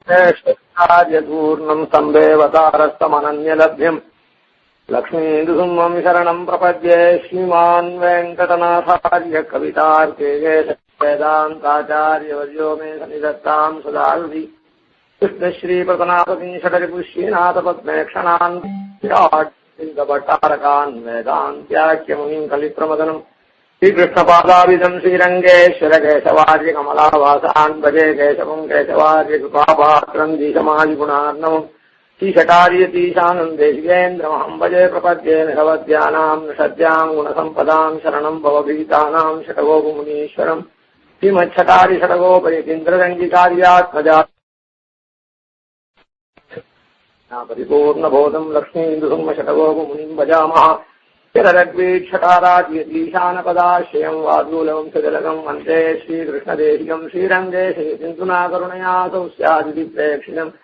श्रेष्ठार्यपूर्णम् सम्भेवतारस्तमनन्यलभ्यम् लक्ष्मीन्दुसिंहम् शरणम् प्रपद्ये श्रीमान् वेङ्कटनाथार्य कवितार्केशवेदान्ताचार्यवर्यो मे सन्निधत्ताम् सदाहृदि कृष्णश्रीप्रतनापति षडरिपुष्यनाथपद्मेक्षणान् भट्टारकान् वेदान्त्याख्यमुनिम् कलिप्रमदनम् श्रीकृष्णपादाविदम् श्रीरङ्गेश्वर केशवार्य कमलावासान् भजे केशवम् केशवार्य कृपापात्रम् दीशमादिगुणार्णवम् श्रीषटार्यतीशानन्देशिकेन्द्रमहम् भजे प्रपद्ये निरवद्यानाम् निषद्याम् गुणसम्पदाम् शरणम् भवभीतानाम् षटगोपमुनीश्वरम् श्रीमच्छटारि षटगोपयतीन्द्ररङ्गिकार्यात्मजा परिपूर्णबोधम् लक्ष्मीन्दुसिंह षटगोपमुनिम् भजामः चिररग्वीक्षटाराज्यतीशानपदाश्रयम् वादूलवंशजलकम् वन्दे श्रीकृष्णदेशिकम् श्रीरङ्गे श्रीचिन्तुना करुणया तौ स्यादिप्रेक्षितम्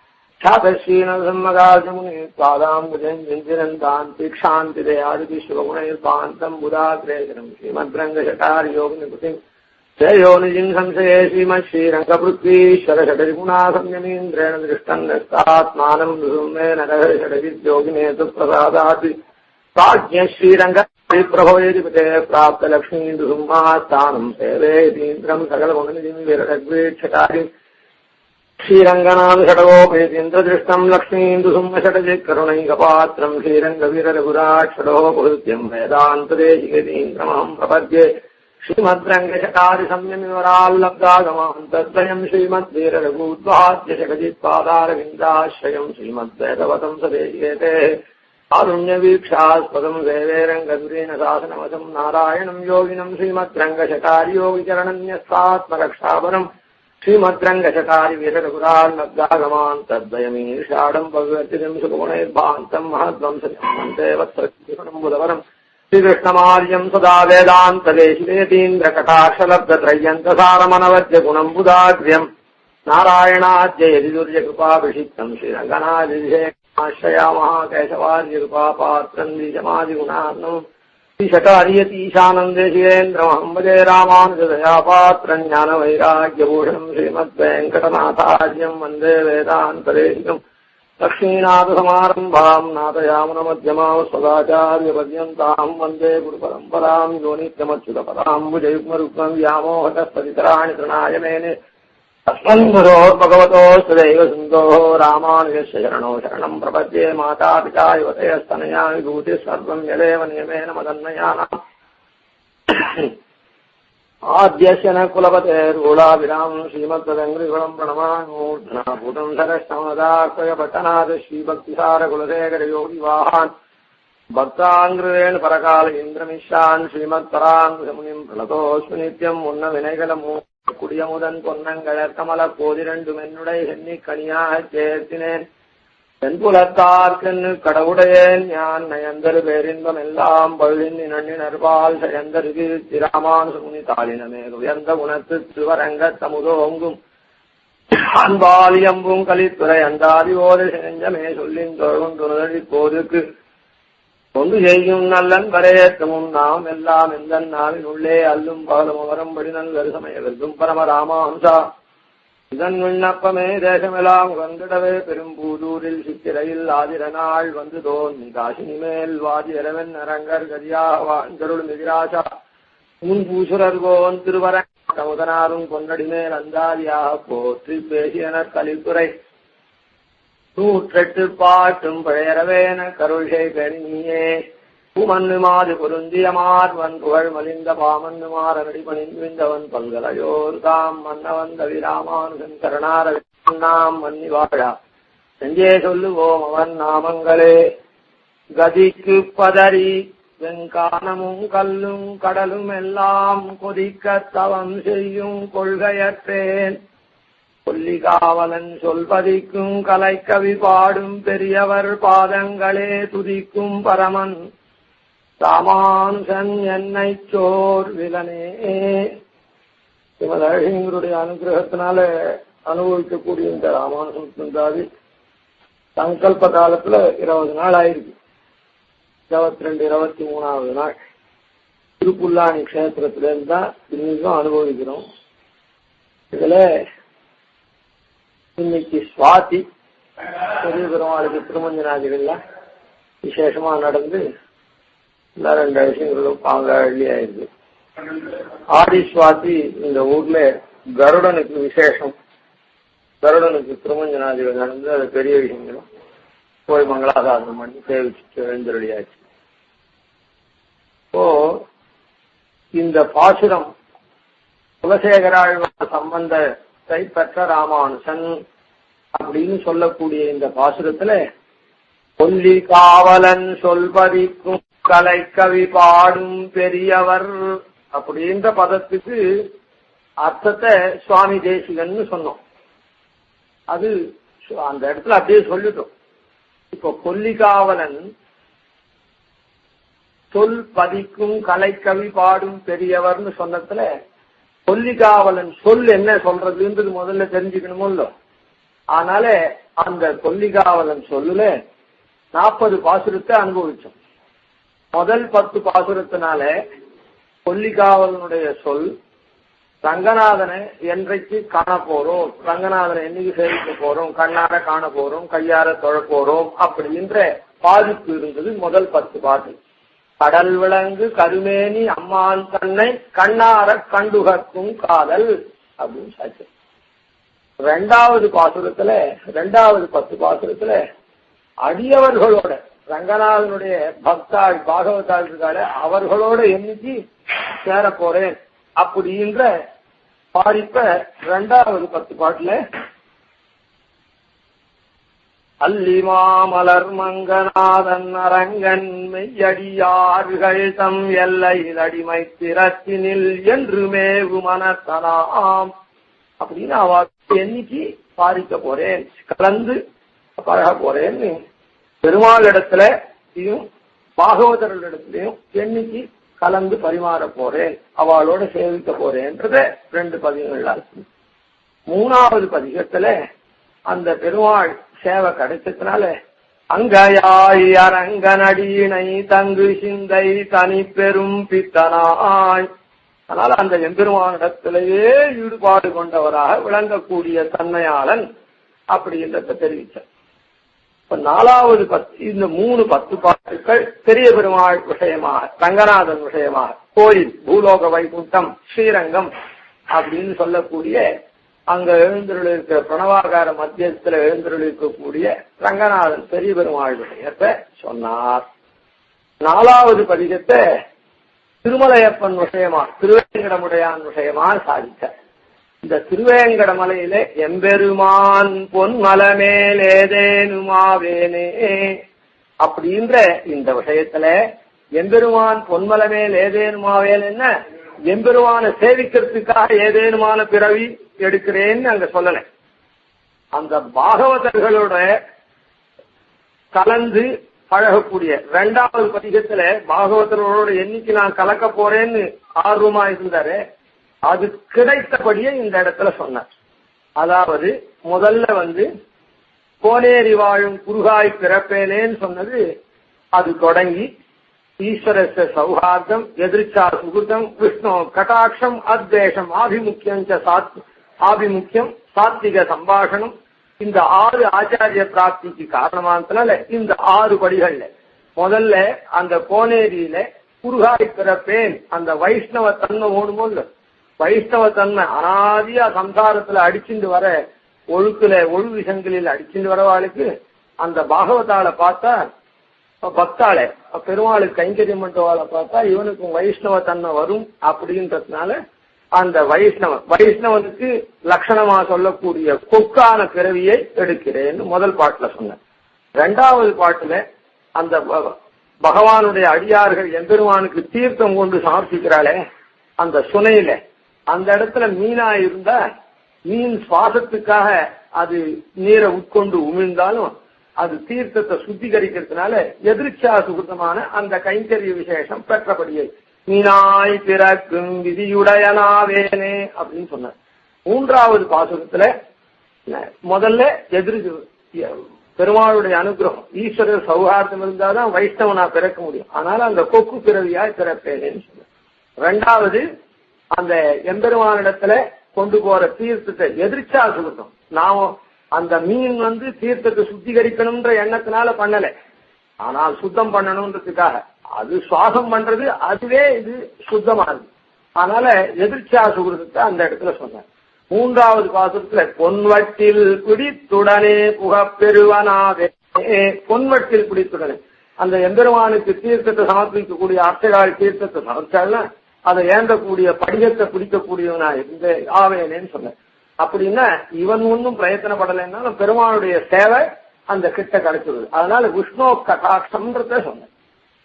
ख्यातश्रीनरसिंहगाजमुनि पादाम्बुजञ्जिरन्तान् तीक्षान्तिदयादिशिवगुणैर्पान्तम् बुधाग्रेशनम् श्रीमद्रङ्गषटार्योगिनिकृतिम् श्रेयोनिजिम् संशये श्रीमच्छ्रीरङ्गपृथ्वीश्वर षडरिगुणासंयमीन्द्रेण दृष्टम् नष्टात्मानम् नृसिंहेन षडविद्योगिनेतु प्रसादात् प्राज्ञ श्रीरङ्गप्रभोयतिपते प्राप्त लक्ष्मीन्दुसिंहास्थानम् सेवेतीन्द्रम् सकलगुणनिधिम् विरग्वीक्षटारि श्रीरङ्गनाथ षडगोपयतीन्द्रदृष्टम् लक्ष्मीन्दुसिंह षडजित्करुणैकपात्रम् श्रीरङ्गवीररघुराक्षडोपहृत्यम् वेदान्तदेशिकेतीन्द्रमहम् प्रपद्ये श्रीमद्रङ्गषटारिसंयमिवराल्लब्धागमाम् तद्वयम् श्रीमद्वीररघूद्वाद्यशकजित्पादारविन्दाश्रयम् श्रीमद्वैतवतम् सदेशिकेतेः आरुण्यवीक्षास्पदम् देवेरङ्गदुरेण शासनवशम् नारायणम् योगिनम् श्रीमद्रङ्गषटारियोगिचरणन्यस्तात्मरक्षापरम् श्रीमद्रङ्गषटारि वीररघुराल्लब्धागमान् तद्वयमीर्षाडम् भगवत्यजम् सुगुणैर्भान्तम् महद्वंसजम् वन्दे वत्सरम् बुधवरम् श्रीकृष्णमार्यम् सदा वेदान्तदेशिकेतीन्द्रकटाक्षलब्धत्रय्यन्तसारमनवद्य गुणम् नारायणाद्ययतिदुर्यकृपाभिषिक्तम् श्रीरङ्गनादिशेश्रयामः केशवार्यकृपापात्रम् द्विजमादिगुणार्णम् श्रीषटार्यतीशानन्देशिकेन्द्रमहम् भजे रामानुजदयापात्रम् ज्ञानवैराग्यभूषणम् श्रीमद्वेङ्कटनाथार्यम् वन्दे वेदान्तदेशिकम् लक्ष्मीनाथसमारम्भाम् नाथयामुनमध्यमाम् सदाचार्यपर्यन्ताम् वन्दे गुरुपरम्पराम् यो नित्यमच्युतपदाम् भुजयुग्मरुग्मम् व्यामोहतस्तदितराणि तृणाय मेने अस्मन्गुरोर्भगवतोऽस्तदैव सिन्धोः रामानुजस्य शरणो शरणम् प्रपद्ये मातापिता युवतयस्तनया विभूतिः सर्वम् यदेव नियमेन मदन्मयानाम् आद्यस्य न कुलपतेर्गूढाभिरामम् श्रीमद्वदङ्घ्रिकुलम् प्रणमामूर्धनाभूतम् सरष्टमदाक्रयपट्टनाथ श्रीभक्तिसारकुलशेखरयोगिवाहान् भक्ताङ्ग्रेण परकाल इन्द्रमिश्रान् श्रीमत्पराङ्कुशमुनिम् प्रणतोऽस्मि नित्यम् उन्न विनयकलमू குடியமுதன் பொன்னங்கழற் கமலப் போதிரண்டும் என்னுடைய சென்னி கனியாக சேர்த்தினேன் தென்புலத்தார்க்கென்னு கடவுடையேன் ஞான் நயந்தரு பேரின்பம் எல்லாம் பழுதின் நன்னினர்பால் சயந்தருக்கு திராமானுசுமுனி தாளினமே உயர்ந்த குணத்து திருவரங்க தமுதோங்கும் அன்பாலியம்பும் கலித்துறை அந்தாதிவோடு செஞ்சமே சொல்லின் தொழும் துணதழி போதுக்கு ஒன்று செய்யும் நல்லன் பரையேற்றமும் நாம் எல்லாம் எந்த நாளின் உள்ளே அல்லும் பகலும் அவரம்படி நல்கரு சமயவர்க்கும் பரமராமாம்சா இதன் விண்ணப்பமே தேசமெல்லாம் உகந்திடவே பெரும்பூதூரில் சித்திரையில் ஆதிர நாள் வந்து தோன்றி காசினி மேல் வாதியரவன் அரங்கர் கதியாக வாஞ்சருள் மிதிராசா முன்பூசுரர்கோன் திருவரமுதனாரும் கொண்டடி மேல் அந்தாதியாக போற்றி பேசியனர் கலித்துறை 108 பாட்டும் பழையரவேன கருள்கை கணினியே பூமன்னுமாது பொருந்தியமார்வன் புகழ் மலிந்த பாமன்னுமார் அடிபணிந்தவன் பல்கலையோர் தாம் மன்னவன் கவிராமானுசன் கருணாரவிநாம் மன்னி வாழா செஞ்சே சொல்லுவோம் அவன் நாமங்களே கதிக்கு பதறி வெங்கானமும் கல்லும் கடலும் எல்லாம் கொதிக்க தவம் செய்யும் கொள்கையற்றேன் கொல்லிகாவலன் சொல்பதிக்கும் கலைக்கவி பாடும் பெரியவர் பாதங்களே துதிக்கும் பரமன் ராமானுசன் என்னை சோர் விலனே இவருடைய அனுகிரகத்தினால அனுபவிக்கக்கூடிய இந்த ராமானுசன் இருந்தாது சங்கல்ப காலத்துல 20 நாள் ஆயிருக்கு 22 23வது நாள் திருப்புல்லாணி கஷேத்திரத்திலிருந்து தான் இன்னைக்கும் அனுபவிக்கிறோம். இதுல இன்னைக்கு சுவாதி பெரிய பெருமாளுக்கு திருமஞ்சனாதிகள்ல விசேஷமா நடந்து எல்லா 2 விஷயங்களும் பாங்கி ஆயிருக்கு. ஆதி சுவாதி இந்த ஊர்ல கருடனுக்கு விசேஷம். கருடனுக்கு திருமஞ்சனாதிகள் நடந்து அது பெரிய விஷயங்களும் போய் மங்களாசாசனம் பண்ணி சேவிச்சு எழுந்தருளியாச்சு. இப்போ இந்த பாசுரம் குலசேகராழ்வார் சம்பந்தத்தை பெற்ற ராமானுசன் அப்படின்னு சொல்லக்கூடிய இந்த பாசுரத்துல கொல்லி காவலன் சொல்பதிக்கும் கலை கவி பாடும் பெரியவர் அப்படின்ற பதத்துக்கு அர்த்தத்தை சுவாமி தேசிகன்னு சொன்னோம். அது அந்த இடத்துல அப்படியே சொல்லிட்டோம். இப்போ கொல்லிகாவலன் சொல் பதிக்கும் கலை கவி பாடும் பெரியவர்னு சொன்னதுல கொல்லிகாவலன் சொல் என்ன சொல்றதுன்றது முதல்ல தெரிஞ்சுக்கணுமோ இல்ல. அதனால அந்த கொல்லிகாவலன் சொல்லுல 40 பாசுரத்தை அனுபவிச்சோம். முதல் 10 பாசுரத்தினால கொல்லிகாவலனுடைய சொல் ரங்கநாதனை என்றைக்கு காண போறோம், ரங்கநாதனை என்னைக்கு சேவிக்க போறோம், கண்ணார காண போறோம், கையார தொழ போறோம் அப்படின்ற பாதிப்பு இருந்தது முதல் 10 பாட்டு. கடல் விளங்கு கருமேனி அம்மான் தன்னை கண்ணார கண்டுகக்கும் காதல் அப்படின்னு சாட்சி. 2வது பாசுரத்துல 2வது 10 பாசுரத்துல அடியவர்களோட ரங்கநாதனுடைய பக்தாள் பாகவதாள் இருக்காள அவர்களோட என்னைக்கு சேர போறேன் அப்படின்ற பாதிப்ப 2வது 10 பாட்டுல அல்லிமாமலர் மங்கநாதன் அரங்கன் மெய்யடியார்கள் தம் எல்லையில் அடிமை திறத்தினில் என்று மேவு மனத்தனாம் அப்படின்னு அவ என்னைக்கு பாதிக்க போறேன், கலந்து பழக போறேன்னு பெருமாள் இடத்துலயும் பாகவதர்களிடத்திலையும் என்னைக்கு கலந்து பரிமாற போறேன், அவளோட சேவிக்க போறேன்றத 2 பதிகங்கள். 3வது பதிகத்துல அந்த பெருமாள் சேவை கிடைச்சதுனால அங்கயாய் அரங்கனடியினை தங்கு சிந்தை தனி பெரும் பித்தனாய், அதனால அந்த எம்பெருமானிடத்திலேயே ஈடுபாடு கொண்டவராக விளங்கக்கூடிய தன்மையாளன் அப்படின்றத தெரிவித்தார். இப்ப 4வது 10 இந்த 3 10 பாட்டுக்கள் பெரிய பெருமாள் விஷயமாக, ரங்கநாதன் விஷயமாக, கோயில் பூலோக வைகுண்டம் ஸ்ரீரங்கம் அப்படின்னு சொல்லக்கூடிய அங்க எழுந்தருளிருக்க பிரணவாகார மத்தியத்துல எழுந்தருளிருக்கக்கூடிய ரங்கநாதன் பெரிய பெருமாள் விஷயத்தை சொன்னார். 4வது பதிகத்தை திருமலையப்பன் விஷயமா, திருவேங்கடமுடையான் விஷயமா சாதித்தார். இந்த திருவேங்கடமலையில எம்பெருமான் பொன்மலமேல் ஏதேனுமாவேனே அப்படின்ற இந்த விஷயத்துல எம்பெருமான் பொன்மலமேல் ஏதேனுமாவேன்னு எம்பெருமான சேவிக்கிறதுக்காக ஏதேனுமான பிறவி எடுக்கிறேன்னு அங்க சொல்லல. அந்த பாகவதர்களோட கலந்து பழகக்கூடிய 2வது பதிகத்துல பாகவதர்களோட என்னைக்கு நான் கலக்க போறேன்னு ஆர்வமா இருந்தாரு, அது கிடைத்தபடியே இந்த இடத்துல சொன்னார். அதாவது முதல்ல கோனேரி வாழும் குருகாய் பிறப்பேனேன்னு சொன்னது அது தொடங்கி ஈஸ்வரஸ்ய சௌஹார்தம் எதிர்ச்சா சுகுதம் விஷ்ணு கட்டாட்சம் அத்வேஷம் ஆபிமுக்கியம் சாத்விக சம்பாஷணம், இந்த 6 ஆச்சாரிய பிராப்திக்கு காரணமானதுனால இந்த 6 படிகள்ல முதல்ல அந்த கோனேரியில குருகாய் பிறப்பேன் அந்த வைஷ்ணவ தன்மை ஓடுமோ இல்ல, வைஷ்ணவ தன்மை அனாதியா சம்சாரத்துல அடிச்சுட்டு வர ஒழு விஷங்களில் அடிச்சுட்டு வரவாளுக்கு அந்த பாகவதாளை பார்த்தா பக்தாளை பெருமாளுக்கு கைங்கரியம் பண்றவாளை பார்த்தா இவனுக்கும் வைஷ்ணவ தன்மை வரும் அப்படின்றதுனால அந்த வைஷ்ணவனுக்கு லட்சணமா சொல்லக்கூடிய கொக்கான பிறவியை எடுக்கிறேன்னு முதல் பாட்டுல சொன்னேன். 2வது பாட்டுல அந்த பகவானுடைய அடியார்கள் எம்பெருமானுக்கு தீர்த்தம் கொண்டு சமர்ப்பிக்கிறாளே அந்த சுனையில அந்த இடத்துல மீனா இருந்தா மீன் சுவாசத்துக்காக அது நீரை உட்கொண்டு உமிழ்ந்தாலும் அது தீர்த்தத்தை சுத்திகரிக்கிறதுனால எதிர்ச்சா சுகுதமான அந்த கைங்கரிய விசேஷம் பெற்றபடியை மீனாய் பிறக்கும் விதியுடையனாவேனே அப்படின்னு சொன்னார். 3வது பாசுரத்துல முதல்ல பெருமாளுடைய அனுகிரகம் ஈஸ்வரர் சௌஹார்தம் இருந்தாதான் வைஷ்ணவனா பிறக்க முடியும், அதனால அந்த கொக்கு பிறவியாய் பிறப்பேனேன்னு சொன்னார். 2வது அந்த எம்பெருமானிடத்துல கொண்டு போற தீர்த்தத்தை எதிர்ச்சா சுகுதம், நாம அந்த மீன் தீர்த்தத்தை சுத்திகரிக்கணும்ன்ற எண்ணத்தினால பண்ணல, ஆனால் சுத்தம் பண்ணணும்ன்றதுக்காக. அது சுவாசம் பண்றது, அதுவே இது சுத்தமானது. அதனால எதிர்ச்சா சுகிருதத்தை அந்த இடத்துல சொன்னார். மூன்றாவது பாசுரத்துல பொன்வட்டில் பிடித்துடனே புகப்பெருவனாவே, பொன்வட்டில் பிடித்துடனே அந்த எம்பெருமானுக்கு தீர்த்தத்தை சமர்ப்பிக்கக்கூடிய அர்ச்சகால் தீர்த்தத்தை சமர்ப்பிச்சால அதை ஏந்தக்கூடிய படிகத்தை பிடிக்கக்கூடியவனா இருந்த ஆவேனேன்னு சொன்னேன். அப்படின்னா இவன் ஒன்னும் பிரயத்தனப்படலைன்னாலும் பெருமானுடைய சேவை அந்த கிட்ட கிடைச்சிருது. அதனால விஷ்ணு கடாட்சம்ன்றத சொன்னேன்.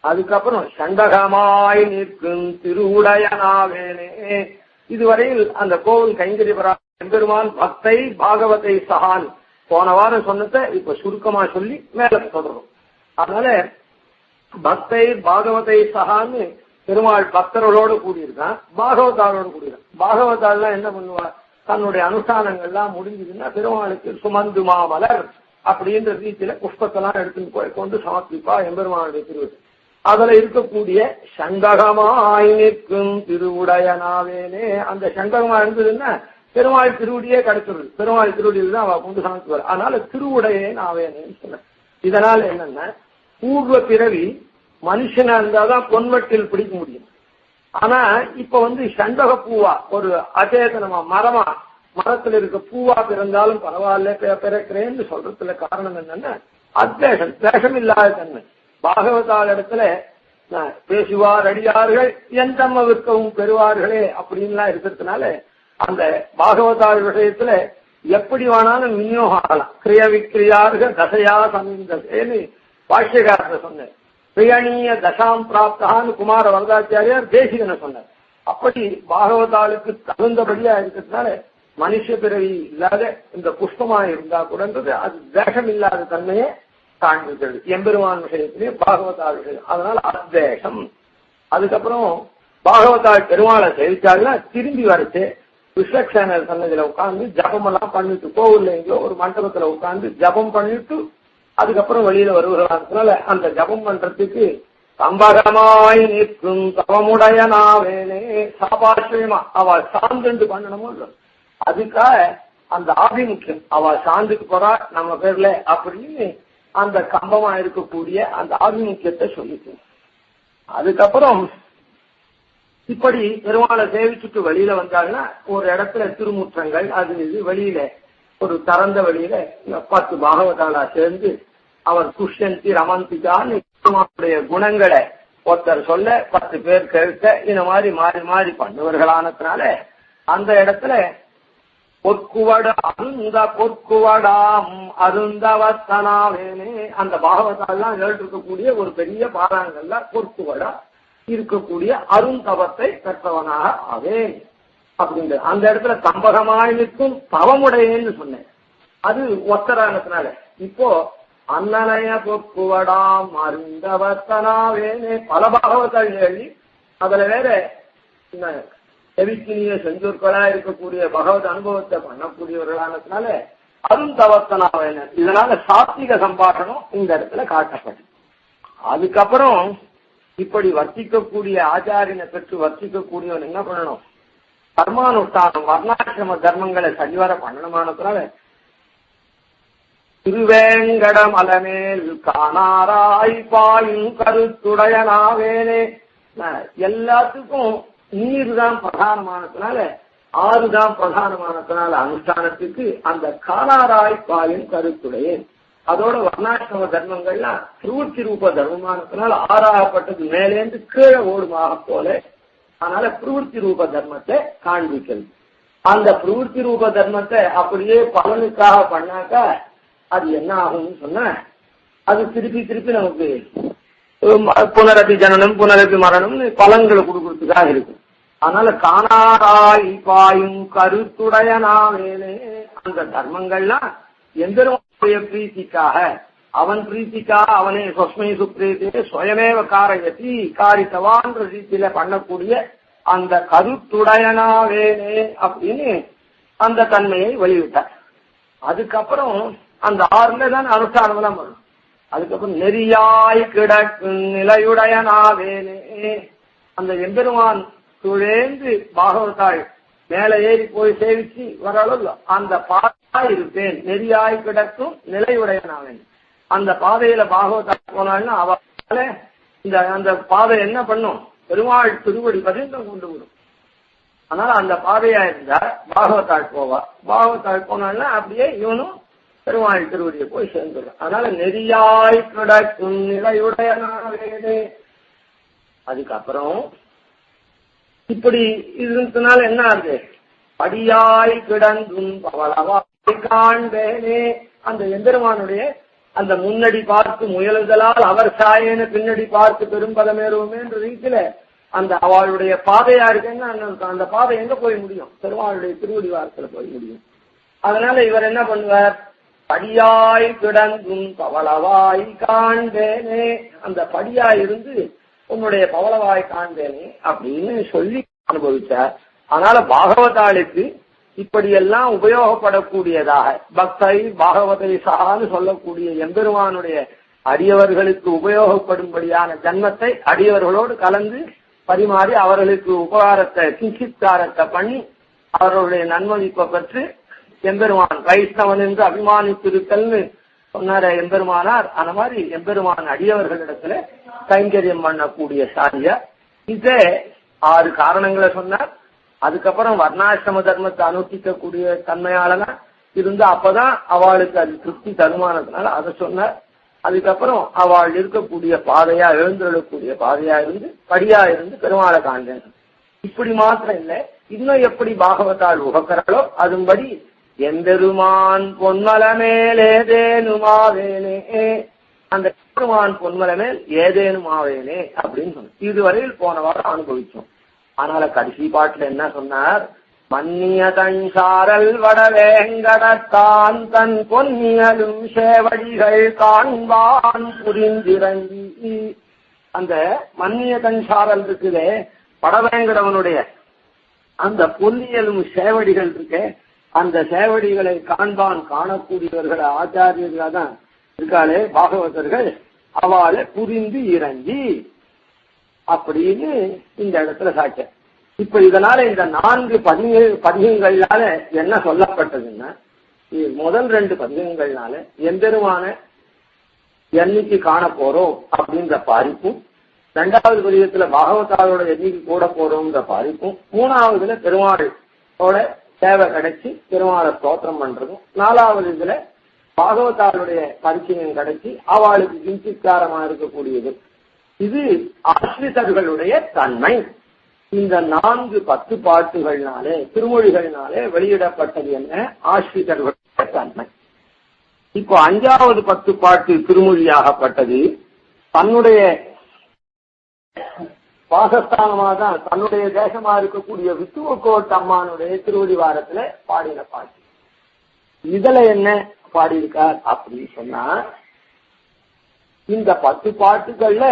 அதுக்கப்புறம் சண்டகமாய் நிற்கும் திருவுடையனாவேனே, இதுவரையில் அந்த கோவில் கைங்கரிபரா எம்பெருமான் பக்தை பாகவதை சகான் போன வாரம் சொன்னதை இப்ப சுருக்கமா சொல்லி மேல தொடரும். அதனால பக்தை பாகவதை சகான்னு பெருமாள் பக்தர்களோடு கூடியிருக்கான், பாகவதாளோடு கூடியிருக்கான். பாகவதாள்லாம் என்ன பண்ணுவார், தன்னுடைய அனுஷ்டானங்கள்லாம் முடிஞ்சதுன்னா பெருமாளுக்கு சுமந்து மாமலர் அப்படின்ற ரீதியில புஷ்பத்தெல்லாம் எடுத்துட்டு போய் கொண்டு சமர்ப்பிப்பா எம்பெருமானுடைய திருவிழா. அதுல இருக்கக்கூடிய சண்டகமாய் நிற்கும் திருவுடையனாவேனே, அந்த சண்டகமா இருந்ததுன்னா பெருமாள் திருவுடியே கிடைச்சிருது. பெருமாள் திருவுடியில் தான் அவ கொண்டு சமைச்சுவார். அதனால திருவுடையே நாவேனேன்னு சொன்ன. இதனால என்னன்னா பூர்வ பிறவி மனுஷனா இருந்தாதான் பொன்வட்டில் பிடிக்க முடியும். ஆனா இப்ப சண்டக பூவா ஒரு அச்சேதனமா மரமா மரத்துல இருக்க பூவா பிறந்தாலும் பரவாயில்ல பிறக்கிறேன்னு சொல்றதுல காரணம் என்னன்னா அத்வேஷம், தேசம் இல்லாத தன்மை. பாகவதால் இடத்துல பேசுவார் அடியார்கள் என் தம்ம விற்கவும் பெறுவார்களே அப்படின்லாம் இருக்கிறதுனால அந்த பாகவதால் விஷயத்துல எப்படி வேணாலும் விநியோகம் ஆகலாம். கிரிய விக்கிரியார்கள் தசையா சமீந்தேன்னு பாஷ்யகாரத்தை சொன்னேன். பிரியணீய தசாம் பிராப்தான்னு குமார வரதாச்சாரியார் தேசிகனை சொன்னார். அப்படி பாகவதாளுக்கு தகுந்தபடியா இருக்கிறதுனால மனுஷ பிறவி இல்லாத இந்த புஷ்பமா இருந்தா கூடன்றது அது தேசம் இல்லாத தன்மையை காண்பிக்கிறது எம்பெருமான் விஷயத்திலே பாகவதாள் விஷயம். அதனால அத்தேசம். அதுக்கப்புறம் பாகவதாள் பெருமாளை சேவிச்சாள்னா திரும்பி வரைச்சு விஸ்வக்சேனர் சன்னதியில உட்கார்ந்து ஜபம் எல்லாம் பண்ணிட்டு, கோவில்ல எங்கேயோ ஒரு மண்டபத்துல உட்கார்ந்து ஜபம் பண்ணிட்டு அதுக்கப்புறம் வெளியில வருகிறாங்க. அந்த ஜபம் பண்றதுக்கு சம்பகமாய் நிற்கும் தவமுடையனாவேனே, சாபாசியமா அவ சார்ந்து பண்ணணுமோ அதுக்காக அந்த ஆபிமுக்கியம் அவ சார்ந்துக்கு போறா நம்ம பேர்ல அப்படின்னு அந்த கம்பமா இருக்கக்கூடிய அந்த ஆபிமுக்கியத்தை சொல்லிட்டு அதுக்கப்புறம் இப்படி பெருமாளை சேவிச்சுட்டு வெளியில வந்தாங்கன்னா ஒரு இடத்துல திருமுற்றங்கள் அது இது வெளியில ஒரு திறந்த வெளியில 10 பாகவதாளா சேர்ந்து அவர் துஷ்யந்தி ரமந்திகான்னு குணங்களை ஒருத்தர் சொல்ல 10 பேர் கேட்க இந்த மாதிரி மாறி மாறி பண்ணுவர்களானதுனால அந்த இடத்துல பொற்குவடாம் அருந்தவத்தனாவேனே அந்த பாகவதாலாம் இருக்கக்கூடிய ஒரு பெரிய பாராங்கள்ல பொற்குவடா இருக்கக்கூடிய அருந்தவத்தை பெற்றவனாக ஆவேன் அப்படின்றது. அந்த இடத்துல தம்பகமாய் நிற்கும் தவமுடையன்னு சொன்னேன். அது ஒத்தரானதுனால இப்போ அன்னனைய பொற்குவடாம் அருந்தவத்தனாவேனே பல பாகவதால் எழுதி அதுல வேற செவிக்கினிய செஞ்சொற்களா இருக்கக்கூடிய பகவத் அனுபவத்தை பண்ணக்கூடியவர்களானதுனால அருந்தவத்தனாவேன. இதனால சாத்விக சம்பாஷணம் இந்த இடத்துல காட்டப்படும். அதுக்கப்புறம் இப்படி வர்த்திக்கக்கூடிய ஆச்சாரியனை பெற்று வர்த்திக்கக்கூடியவன் என்ன பண்ணணும், கர்மானுஷ்டானம் வர்ணாசிரம தர்மங்களை சரிவர பண்ணணுமானதுனால திருவேங்கடம் அலமேல் காணாராய் பாயும் கருத்துடையனாவேனே. எல்லாத்துக்கும் நீர் தான் பிரதானமானதுனால ஆறு தான் பிரதானமானதுனால அனுஷ்டானத்துக்கு அந்த காணாராய் பாயும் கருத்துடையேன். அதோட வர்ணாசிரம தர்மங்கள்லாம் பிரவೃತ್ತಿ ரூப தர்மமானதுனால ஆறாகப்பட்டது மேலேந்து கீழே ஓடுமாக போல. அதனால பிரவೃತ್ತಿ ரூப தர்மத்தை காண்பிக்கிறது. அந்த பிரவೃತ್ತಿ ரூப தர்மத்தை அப்படியே பலனுக்காக பண்ணாக்கா அது என்ன ஆகும்னு சொன்னா அது திருப்பி திருப்பி நமக்கு புனரப்பி ஜனனம் புனரப்பி மரணம்னு பலன்களை கொடுக்கறதுக்காக இருக்கு. அதனால காணாராய் பாயும் கருத்துடையனாவேனே அந்த தர்மங்கள்லாம் எந்தருடைய பிரீத்திக்காக அவன் பிரீத்திக்காக அவனே சொஸ்மை சுப்ரீத்தே சுயமேவ காரயதி காரித்தவான்ற ரீதியில பண்ணக்கூடிய அந்த கருத்துடையனாவேனே அப்படின்னு அந்த தன்மையை வெளியிட்டார். அதுக்கப்புறம் அந்த ஆறுல தான் அனுஷ்டானம் எல்லாம் வரும். அதுக்கப்புறம் நெறியாய் கிடக்கும் நிலையுடையனாவேனே அந்த எம்பெருமான் சுழேந்து பாகவதாள் மேல ஏறி போய் சேவிச்சு வரலும் அந்த இருப்பேன், நெறியாய் கிடக்கும் நிலையுடையனாவேன். அந்த பாதையில பாகவதா போனாலும் அவளால அந்த பாதை என்ன பண்ணும், பெருமாள் திருவடி பரிந்தம் கொண்டு வரும். அதனால அந்த பாதையா இருந்தா பாகவதாள் போவா, பாகவதாள் போனாலும் அப்படியே இவனும் பெருமாள் திருவடியை போய் சேர்ந்துடும். அதனால நெறியாய் கிடக்கும் நிலையுடையனாவேனே. அதுக்கப்புறம் இப்படி இருந்ததுனால என்ன ஆகுது, படியாய் கிடந்தும் பவளவாய் காண்பேனே. அந்த எம்பெருமானுடைய அந்த முன்னடி பார்த்து முயலுதலால் அவர் சாயேன்னு பின்னடி பார்த்து பெரும்பதமேறுவோமே என்ற ரீதியில அந்த அவளுடைய பாதையா இருக்குன்னா அந்த பாதை எங்க போய் முடியும், பெருமாளுடைய திருவடி வாரத்துல போய் முடியும். அதனால இவர் என்ன பண்ணுவார், படியாய் கிடந்தும் பவளவாய் காண்பேனே, அந்த படியாய் இருந்து உன்னுடைய பவளவாய் காண்பேனே அப்படின்னு சொல்லி அனுபவிச்சார். அதனால பாகவதாளுக்கு இப்படியெல்லாம் உபயோகப்படக்கூடியதாக பக்தை பாகவதை சகான்னு சொல்லக்கூடிய எம்பெருமானுடைய அடியவர்களுக்கு உபயோகப்படும்படியான ஜன்மத்தை அடியவர்களோடு கலந்து பரிமாறி அவர்களுக்கு உபகாரத்தை கிஞ்சித்காரத்தை பண்ணி அவர்களுடைய நன்மதிப்பை பெற்று எம்பெருமான் வைஷ்ணவன் என்று அபிமானித்திருக்கல்னு சொன்னார எம்பெருமானார். அந்த மாதிரி எம்பெருமான் அடியவர்களிடத்துல கைங்கரியம் பண்ணக்கூடிய சாரியா இதே 6 காரணங்களை சொன்னார். அதுக்கப்புறம் வர்ணாசிரம தர்மத்தை அனுஷ்டிக்கக்கூடிய தன்மையாளனா இருந்து அப்பதான் அவளுக்கு அது திருப்தி தருமானதுனால அதை சொன்னார். அதுக்கப்புறம் அவள் இருக்கக்கூடிய பாதையா எழுந்துள்ளக்கூடிய பாதையா இருந்து படியா இருந்து பெருமாளை காண்பேன். இப்படி மாத்திரம் இல்லை, இன்னும் எப்படி பாகவதால் உகக்கிறாளோ அதுபடி எம்பெருமான் பொன்மலமேல் ஏதேனுமாவேனே, அந்த பெருமான் பொன்மலமேல் ஏதேனுமாவேனே அப்படின்னு சொன்ன. இதுவரையில் போன வாரம் அனுபவிச்சோம். அதனால கடைசி பாட்டுல என்ன சொன்னார், மன்னிய தன் சாரல் வடவேங்கடத்தான் தன் பொன்னியலும் சேவடிகள் காண்பான் புரிந்திறங்கி. அந்த மன்னிய தன் சாரல் இருக்குதே வடவேங்கடவனுடைய அந்த பொன்னியலும் சேவடிகள் இருக்கு, அந்த சேவடிகளை காண்பான் காணக்கூடியவர்கள் ஆச்சாரியர்களாக தான் இருக்காளே பாகவதர்கள், அவளை புரிந்து இறங்கி அப்படின்னு இந்த இடத்துல சாட்சிய. இப்ப இதனால இந்த 4 பதிகங்கள்னால என்ன சொல்லப்பட்டதுன்னா, முதல் 2 பதிகங்கள்னால எம்பெருமான என்னைக்கு காண போறோம் அப்படின்ற பாதிப்பும், 2வது பதிகத்துல பாகவதாவோட என்னைக்கு கூட போறோம்ன்ற பாதிப்பும், 3வதுல பெருமாளோட சேவை கிடைச்சி பெருமாளை ஸ்தோத்திரம் பண்றதும், 4வது இதுல பாகவதாளுடைய பரிச்சயம் கிடைச்சி அவளுக்கு கிஞ்சித்காரமா இருக்கக்கூடியது. இது ஆசிரிதர்களுடைய தன்மை. இந்த 4 10 பாட்டுகள்னாலே திருமொழிகள்னாலே வெளியிடப்பட்டது என்ன, ஆசிரிதர்களுடைய தன்மை. இப்போ 5வது 10 பாட்டு திருமொழியாகப்பட்டது தன்னுடைய வாசஸ்தானமாக தான் தன்னுடைய தேசமா இருக்கக்கூடிய வித்துவக்கோட் அம்மானுடைய திருவடி வாரத்துல பாடின பாட்டு. இதுல என்ன பாடியிருக்கார் அப்படின்னு சொன்னா, இந்த 10 பாட்டுகள்ல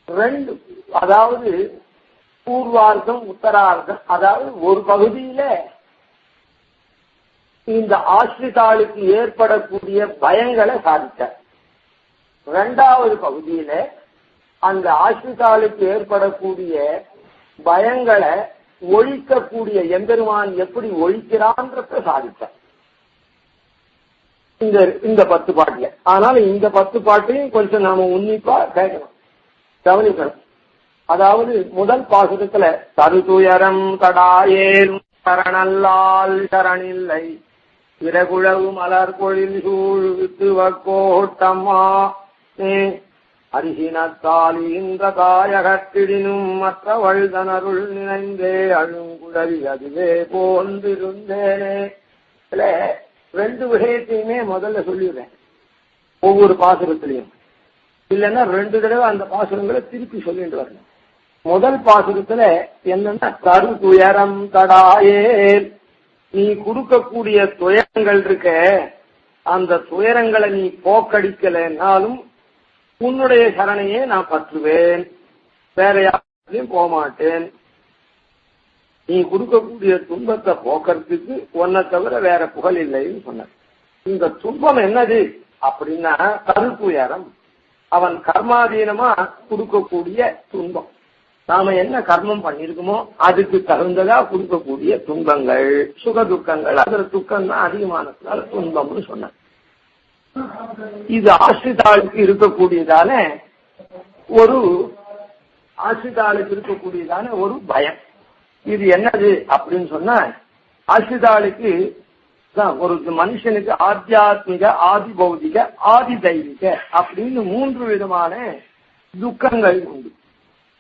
ரெண்டு, அதாவது பூர்வார்த்தம் உத்தரார்த்தம், அதாவது ஒரு பகுதியில இந்த ஆசிரிதாளுக்கு ஏற்படக்கூடிய பயங்களை சாதித்தார். 2வது பகுதியில அந்த ஆசிரிதாளுக்கு ஏற்படக்கூடிய பயங்களை ஒழிக்கக்கூடிய எம்பெருமான் எப்படி ஒழிக்கிறான்றத சாதித்தார் இந்த 10 பாட்டுல. அதனால இந்த 10 பாட்டையும் கொஞ்சம் நாம உன்னிப்பா கேட்கணும், கவனிக்கணும். அதாவது முதல் பாசுரத்துல தருதுயரம் கடாயேல் சரணல்லால் சரணில்லை பிறகுழவு மலர் பொழில் சூழ்த்துவக்கோட்டம்மா அரிசினத்தால் இந்த தாயகத்திடினும் மற்ற வழுதனருள் நினைந்தே அழுங்குழவி அதுவே போன்றிருந்தேனே. இதுல 2 விஷயத்தையுமே முதல்ல சொல்லிடுறேன் ஒவ்வொரு பாசுரத்திலையும், இல்லைன்னா 2 தடவை அந்த பாசுரங்களை திருப்பி சொல்லிட்டு வரணும். முதல் பாசுரத்துல என்னன்னா, தரு துயரம் தடாயே, நீ கொடுக்கக்கூடிய துயரங்கள் இருக்க, அந்த துயரங்களை நீ போக்கடிக்கலைன்னாலும் உன்னுடைய சரணையே நான் பற்றுவேன், வேற யாரையும் போகமாட்டேன். நீ கொடுக்கக்கூடிய துன்பத்தை போக்குறதுக்கு உன்னை தவிர வேற புகழ் இல்லைன்னு சொன்ன. இந்த துன்பம் என்னது அப்படின்னா தரு துயரம், அவன் கர்மாதீனமா கொடுக்கக்கூடிய துன்பம். நாம என்ன கர்மம் பண்ணிருக்கோமோ அதுக்கு தகுந்ததா கொடுக்கக்கூடிய துன்பங்கள், சுக துக்கங்கள். அதுல துக்கம் தான் அதிகமானதுனால துன்பம்னு சொன்ன. இது ஆசிரிதாளுக்கு இருக்கக்கூடியதான ஒரு பயம். இது என்னது அப்படின்னு சொன்னா, ஆசிரிதாளுக்கு ஒரு மனுஷனுக்கு ஆத்தியாத்மிக, ஆதி பௌதிக, ஆதி தெய்வீக அப்படின்னு 3 விதமான துக்கங்கள் உண்டு.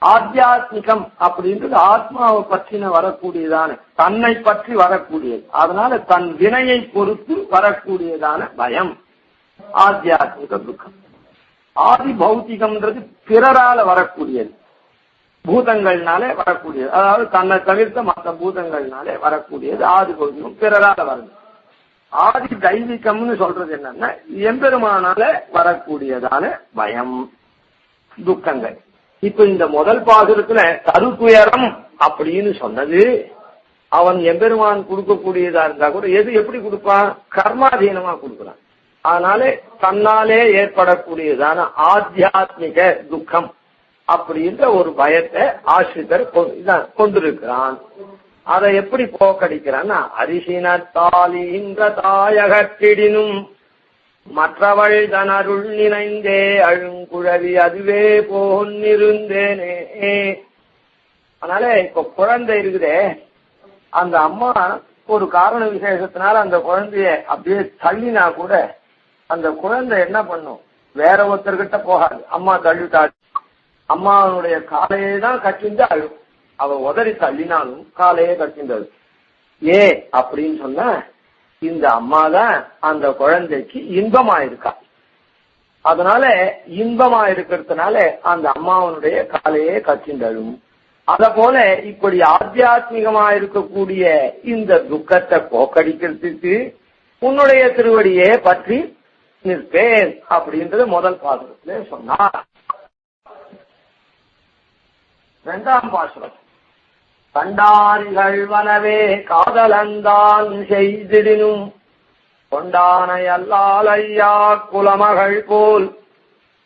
ஆத்தியாத்மிகம் அப்படின்றது ஆத்மாவை பற்றின வரக்கூடியதான, தன்னை பற்றி வரக்கூடியது. அதனால தன் வினையை பொறுத்து வரக்கூடியதான பயம் ஆத்தியாத்மிக துக்கம். ஆதி பௌத்திகம்ன்றது பிறரால வரக்கூடியது, பூதங்கள்னாலே வரக்கூடியது. அதாவது தன்னை தவிர்த்த மற்ற பூதங்கள்னாலே வரக்கூடியது ஆதி பௌத்திகம், பிறரால வருது. ஆதி தெய்வீகம்னு சொல்றது என்னன்னா எம்பெருமானால வரக்கூடியதான பயம், துக்கங்கள். இப்ப இந்த முதல் பாசுரத்துல தருத்துயரம் அப்படின்னு சொன்னது, அவன் எம்பெருமான் கொடுக்கக்கூடியதா இருந்தா கூட எது எப்படி கொடுப்பான்? கர்மாதீனமா கொடுக்கலாம். அதனால தன்னாலே ஏற்படக்கூடியதான ஆத்தியாத்மிக துக்கம் அப்படின்ற ஒரு பயத்தை ஆசிரியர் கொண்டிருக்கிறான். அதை எப்படி போக்கடிக்கிறான்னா, அரிசினத்தாலின்ற தாயகத்திடினும் மற்றவள் தனருள் நினைந்தே அழுங்குழவி அதுவே போன்னிருந்தேனே. அதனால இப்ப குழந்தை இருக்குதே, அந்த அம்மா ஒரு காரண விசேஷத்தினால அந்த குழந்தைய அப்படியே தள்ளினா கூட அந்த குழந்தை என்ன பண்ணும்? வேற ஒருத்தர்கிட்ட போகாது. அம்மா தள்ளிட்டாள், அம்மாவுடைய காலையே தான் கட்டிந்து அழும். அவ உதறி தள்ளினாலும் காலையே கட்டிந்தது. அப்படின்னு சொன்ன, இந்த அம்மா தான் அந்த குழந்தைக்கு இன்பமாயிருக்கா. அதனால இன்பமா இருக்கிறதுனால அந்த அம்மாவனுடைய காலையே கட்டிந்தழும். அத போல இப்படி ஆத்தியாத்மிகமா இருக்கக்கூடிய இந்த துக்கத்தை போக்கடிக்கிறதுக்கு உன்னுடைய திருவடியே பற்றி நிற்பேன் அப்படின்றது முதல் பாசுரத்திலே சொன்னார். 2ஆம் பாசுரம், கண்டாரிகள் வனவே காதலந்தான் செய்திடினும் கொண்டானை அல்லால் ஐயா குலமகள் போல்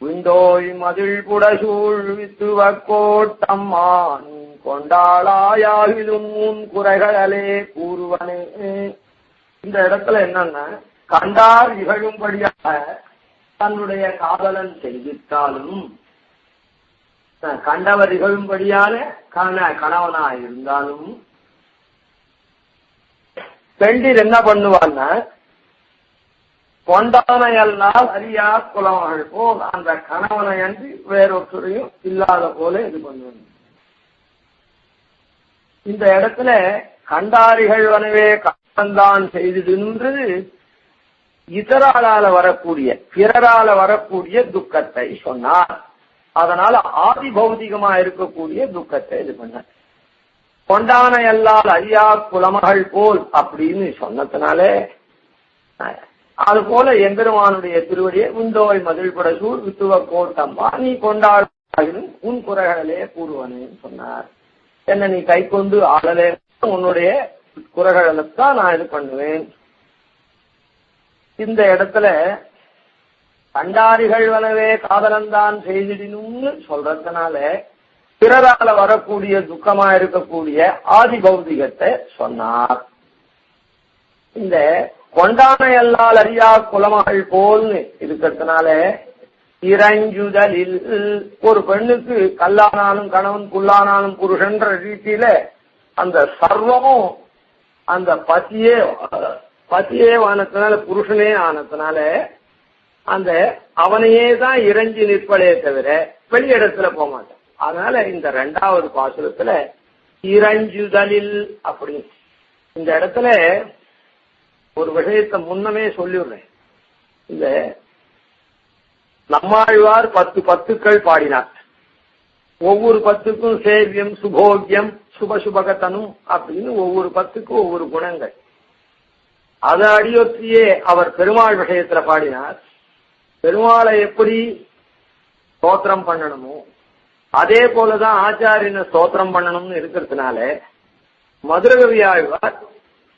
விண்டோய் மதில் புடசூழ் வித்துவ கோட்டம்மான் கொண்டாளாயாகிலும் உன் குறைகளே கூறுவனே. இந்த இடத்துல என்னன்னா, கண்டார் இகழும்படியாக தன்னுடைய காதலன் செய்திட்டாலும், கண்டவர் இகழும்படியான கணவனா இருந்தாலும் பெண்டிர் என்ன பண்ணுவான்னா, கொண்டானையெல்லாம் அறியா குலமகள் போல் அந்த கணவனை அன்றி வேறொருத்தரையும் இல்லாத போல இது பண்ணுவாங்க. இந்த இடத்துல கண்டாரிகள் வனவே கண்டந்தான் செய்திடுன்றது இதரால வரக்கூடிய, பிறரால வரக்கூடிய துக்கத்தை சொன்னார். அதனால ஆதி பௌதிகமா இருக்கக்கூடிய துக்கத்தை இது பண்ண, கொண்டானையல்லால் ஐயா குலமகள் போல் அப்படின்னு சொன்னதுனால, அது போல எம்பெருமானுடைய திருவடியை உண்டோய் மதில் படசூர் வித்துவ கோட்டம்பா நீ கொண்டாடும் உன் குறைகளே கூறுவனேன்னு சொன்னார். என்ன நீ கை கொண்டு ஆளலே, உன்னுடைய குறைகளத்தான் நான் இது பண்ணுவேன். இந்த இடத்துல கண்டாரிகள் வனவே காதலந்தான் செய்திடணும்னு சொல்றதுனால பிறரால வரக்கூடிய துக்கமா இருக்கக்கூடிய ஆதி பௌதிகத்தை சொன்னார். இந்த கொண்டானையல்லால் அறியா குலமகள் போல்னு இருக்கிறதுனால இறஞ்சுதலில் ஒரு பெண்ணுக்கு கல்லானாலும் கணவன், புல்லானாலும் புருஷன்ற ரீதியில அந்த சர்வமும் அந்த பத்தியே ஆனதுனால, புருஷனே ஆனதுனால அந்த அவனையே தான் இறைஞ்சி நிற்பதே தவிர வெளியிடத்துல போக மாட்டான். அதனால இந்த 2வது பாசுரத்துல இறஞ்சுதலில் அப்படி இந்த இடத்துல ஒரு விஷயத்தை முன்னமே சொல்லிடுறேன். இந்த நம்மாழ்வார் 10 பத்துக்கள் பாடினார். ஒவ்வொரு பத்துக்கும் சேவியம், சுபோக்கியம், சுபசுபகத்தனும் அப்படின்னு ஒவ்வொரு பத்துக்கும் ஒவ்வொரு குணங்கள். அதை அடியொற்றியே அவர் பெருமாள் விஷயத்துல பாடினார். பெருமாளை எப்படி ஸ்தோத்திரம் பண்ணணுமோ அதே போலதான் ஆச்சாரியனை ஸ்தோத்திரம் பண்ணணும்னு இருக்கிறதுனால மதுரகவி ஆழ்வார்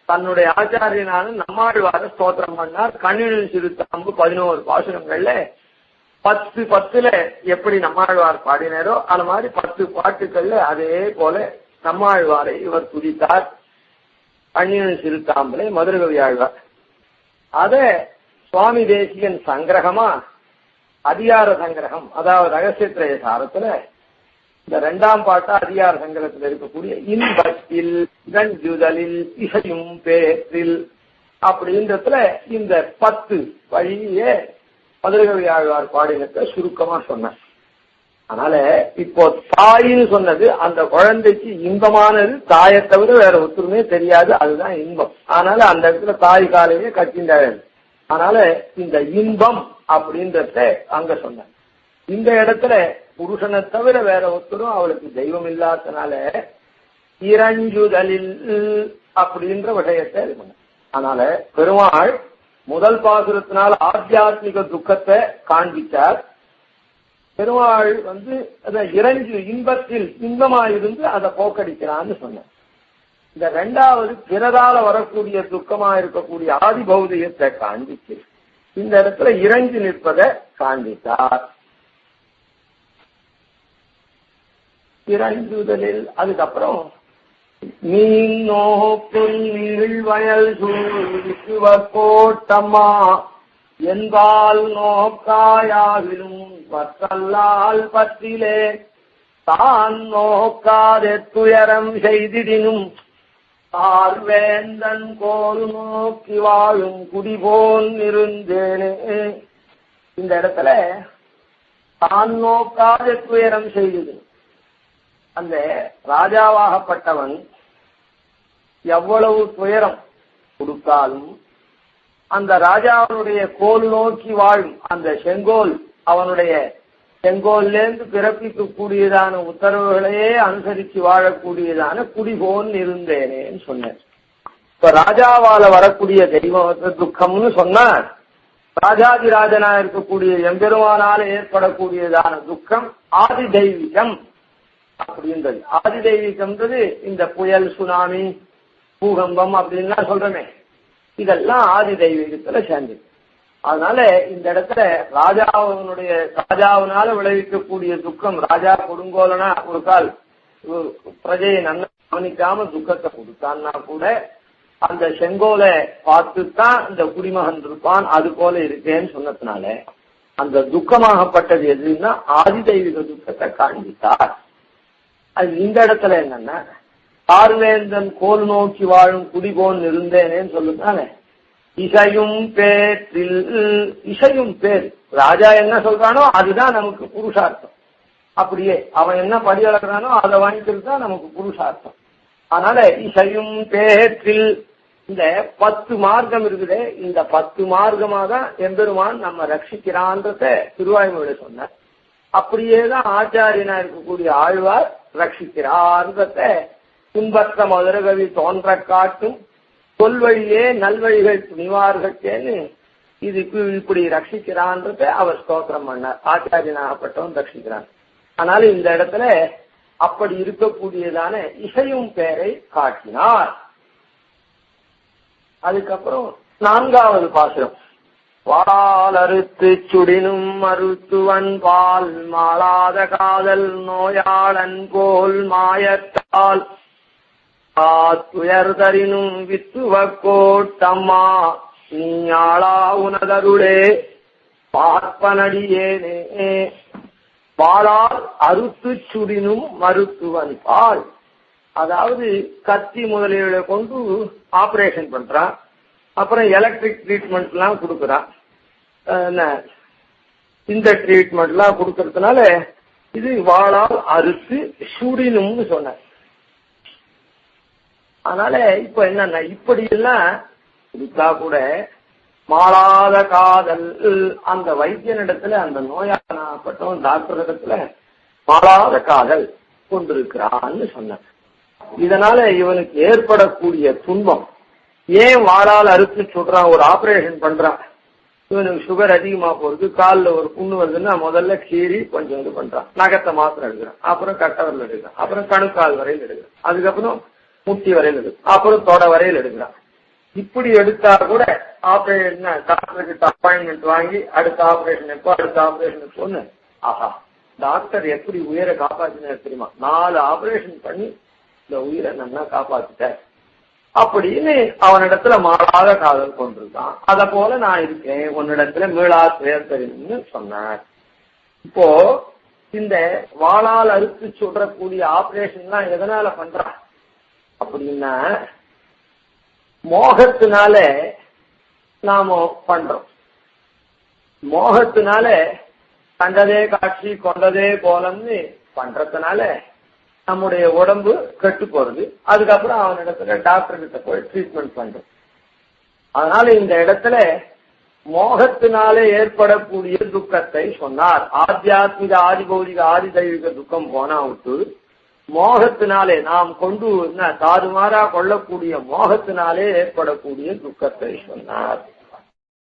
தன்னுடைய ஆச்சாரியனான நம்மாழ்வார ஸ்தோத்திரம் பண்ணார். கண்ணினில் சிறுத்தாம்பு 11 பாசுரங்கள்ல 10 எப்படி நம்மாழ்வார் பாடினாரோ அந்த மாதிரி 10 பாட்டுக்கள்ல அதே போல நம்மாழ்வாரை இவர் துதித்தார். அந்நியன் சிறுத்தாம்பலை மதுரகவி ஆழ்வார். அத சுவாமி தேசிகன் சங்கிரகமா அதிகார சங்கிரகம், அதாவது ரகசியத்திரய சாரத்துல இந்த 2ஆம் பாட்டா அதிகார சங்கிரகத்தில் இருக்கக்கூடிய இன்பத்தில் கஞ்சுதலில் இசையும் பேற்றில் அப்படின்றதுல இந்த 10 வழியே மதுரகவி ஆழ்வார் பாடினத்தை சுருக்கமா சொன்னார். அதனால இப்போ தாயின்னு சொன்னது அந்த குழந்தைக்கு இன்பமானது, தாயை தவிர வேற ஒத்துருமே தெரியாது, அதுதான் இன்பம். அதனால அந்த இடத்துல தாய் காலையே கட்டின்றாரு. அதனால இந்த இன்பம் அப்படின்றத அங்க சொன்ன இந்த இடத்துல புருஷனை தவிர வேற ஒருத்தரும் அவளுக்கு தெய்வம் இல்லாதனால இரஞ்சுதலில் அப்படின்ற விஷயத்தை இது பண்ண. அதனால பெருமாள் முதல் பாசுரத்தினால் ஆத்தியாத்மிக துக்கத்தை காண்பித்தார். பெருமாள் அத இறஞ்சு இன்பத்தில் இன்பமாயிருந்து அதை போக்கடிக்கிறான்னு சொன்னார். இந்த 2வது பிறரால வரக்கூடிய துக்கமா இருக்கக்கூடிய ஆதி பௌதிகத்தை காண்பிச்சு இந்த இடத்துல இறங்கி நிற்பதை காண்பித்தார். இறங்குதலில் அதுக்கப்புறம் நீநோக்கும் நீழ்வயல் கோட்டம்மா என்பால் நோக்காயாவிலும் பற்றல்லால் பற்றிலே தான் நோக்காதே துயரம் செய்திடினும் பார்வேந்தன் கோல் நோக்கி வாழும் குடிபோல் இருந்தேனே. இந்த இடத்துல தான் நோக்காத துயரம் செய்தது. அந்த ராஜாவாகப்பட்டவன் எவ்வளவு துயரம் கொடுத்தாலும் அந்த ராஜாவுடைய கோல் நோக்கி வாழும் அந்த செங்கோல், அவனுடைய செங்கோல்லேருந்து பிறப்பிக்கக்கூடியதான உத்தரவுகளையே அனுசரித்து வாழக்கூடியதான குடிபோல் இருந்தேனேன்னு சொன்னேன். இப்ப ராஜாவால வரக்கூடிய தெய்வ துக்கம்னு சொன்னார். ராஜாதிராஜனா இருக்கக்கூடிய எம்பெருமானால ஏற்படக்கூடியதான துக்கம் ஆதி தெய்வீகம் அப்படின்றது. ஆதி தெய்வீகம்ன்றது இந்த புயல், சுனாமி, பூகம்பம் அப்படின்லாம் சொல்றமே, இதெல்லாம் ஆதி தெய்வீகத்துல சேர்ந்தது. அதனால இந்த இடத்துல ராஜாவினால விளைவிக்கக்கூடிய துக்கம், ராஜா கொடுங்கோலனா ஒரு கால் பிரஜையை நன்மை கவனிக்காம துக்கத்தை கொடுத்தான்னா கூட அந்த செங்கோலை பார்த்துத்தான் இந்த குடிமகன் இருப்பான், அது போல இருக்கேன்னு சொன்னதுனால அந்த துக்கமாகப்பட்டது எதுன்னா ஆதி தெய்வீக துக்கத்தை காண்பித்தார். அது இந்த இடத்துல என்னன்னா பார்வேந்தன் கோல் நோக்கி வாழும் குடிபோன் இருந்தேனேன்னு சொல்லுதானே. இசையும் பேற்றில், இசையும் பேர், ராஜா என்ன சொல்றானோ அதுதான் நமக்கு புருஷார்த்தம். அப்படியே அவன் என்ன படி அளக்கிறானோ அதை வாங்கிக்கிறது தான் நமக்கு புருஷார்த்தம். அதனால இசையும் பேற்றில் இந்த 10 மார்க்கம் இருக்குதே, இந்த 10 மார்க்கமா தான் எம்பெருமான் நம்ம ரட்சிக்கிறான்றத திருவாய்மொழியில சொன்னார். அப்படியேதான் ஆச்சாரியனா இருக்கக்கூடிய ஆழ்வார் ரட்சிக்கிறார்ன்றத துன்பற்ற மதுரகவி தோன்ற காட்டும் சொல்வழியே நல்வழிகள் துணிவார்கேன்னு இதுக்கு இப்படி ரட்சிக்கிறான்றத அவர் ஸ்தோத்திரம் பண்ணார். ஆச்சாரியனாகப்பட்டவன் ரட்சிக்கிறான். அதனால இந்த இடத்துல அப்படி இருக்கக்கூடியதான இசையும் பேரை காட்டினார். அதுக்கப்புறம் 4வது பாசுரம். வால் அறுத்து சுடினும் மருத்துவன் பால் மாளாத காதல் நோயாளன் போல் மாயத்தால் துயர் தரினும் வித்துவ கோட்டம்மா நீ ஆளா உனதருளே பார்ப்பனடியேனே. பாலால் அறுத்து சுடினும் மருத்துவன் பால், அதாவது கத்தி முதலியவர்களை கொண்டு ஆபரேஷன் பண்றான், அப்புறம் எலக்ட்ரிக் ட்ரீட்மெண்ட் எல்லாம் கொடுக்கறான். இந்த ட்ரீட்மெண்ட் எல்லாம் கொடுக்கறதுனால இது வாளால் அறுத்து சுடினும்னு சொன்ன. அதனால இப்ப என்னன்னா இப்படி எல்லாம் கொடுத்தா கூட மாளாத காதல், அந்த வைத்தியனிடத்துல அந்த நோயாளப்பட்டவன் டாக்டர் இடத்துல மாளாத காதல் கொண்டிருக்கிறான்னு சொன்ன. இதனால இவனுக்கு ஏற்படக்கூடிய துன்பம் ஏன் வாளால் அறுத்து சொல்றான், ஒரு ஆபரேஷன் பண்றான், இவனுக்கு சுகர் அதிகமா போறது, காலில் ஒரு புண்ணு வருதுன்னா முதல்ல கீறி கொஞ்சம் இது பண்றான், நகத்தை மாத்திரம் எடுக்கிறான், அப்புறம் கட்டவரில் எடுக்கிறான், அப்புறம் கணுக்கால் வரையில் எடுக்கிறான், அதுக்கப்புறம் முட்டி வரையில் எடுக்கிறான், அப்புறம் தொட வரையில் எடுக்கிறான். இப்படி எடுத்தா கூட ஆபரேஷன் டாக்டர் கிட்ட அப்பாயின்மெண்ட் வாங்கி அடுத்த ஆபரேஷன் எப்போ அடுத்த ஆபரேஷன் எப்போன்னு ஆஹா டாக்டர் எப்படி உயிரை காப்பாத்தினார் தெரியுமா, 4 ஆபரேஷன் பண்ணி இந்த உயிரை நல்லா காப்பாத்திட்ட அப்படின்னு அவனிடத்துல மாறாத காதல் கொண்டிருக்கான். அத போல நான் இருக்கேன் உன்னிடத்துல மீளா துயர் தெரியும்னு சொன்னார். இப்போ இந்த வாளால் அறுத்து சொல்றக்கூடிய ஆபரேஷன் எல்லாம் எதனால பண்றான் அப்படின்னா மோகத்தினால நாம பண்றோம். மோகத்தினால கண்டதே காட்சி கொண்டதே போலன்னு பண்றதுனால நம்முடைய உடம்பு கெட்டு போறது. அதுக்கப்புறம் அவனிடத்துல டாக்டர் கிட்ட போய் ட்ரீட்மெண்ட் பண்றோம். அதனால இந்த இடத்துல மோகத்தினாலே ஏற்படக்கூடிய துக்கத்தை சொன்னார். ஆத்தியாத்மிக ஆதிபௌதிக ஆதிதைவிக துக்கம் போனா விட்டு மோகத்தினாலே நாம் கொண்டு தாறுமாறா கொள்ளக்கூடிய மோகத்தினாலே ஏற்படக்கூடிய துக்கத்தை சொன்னார்.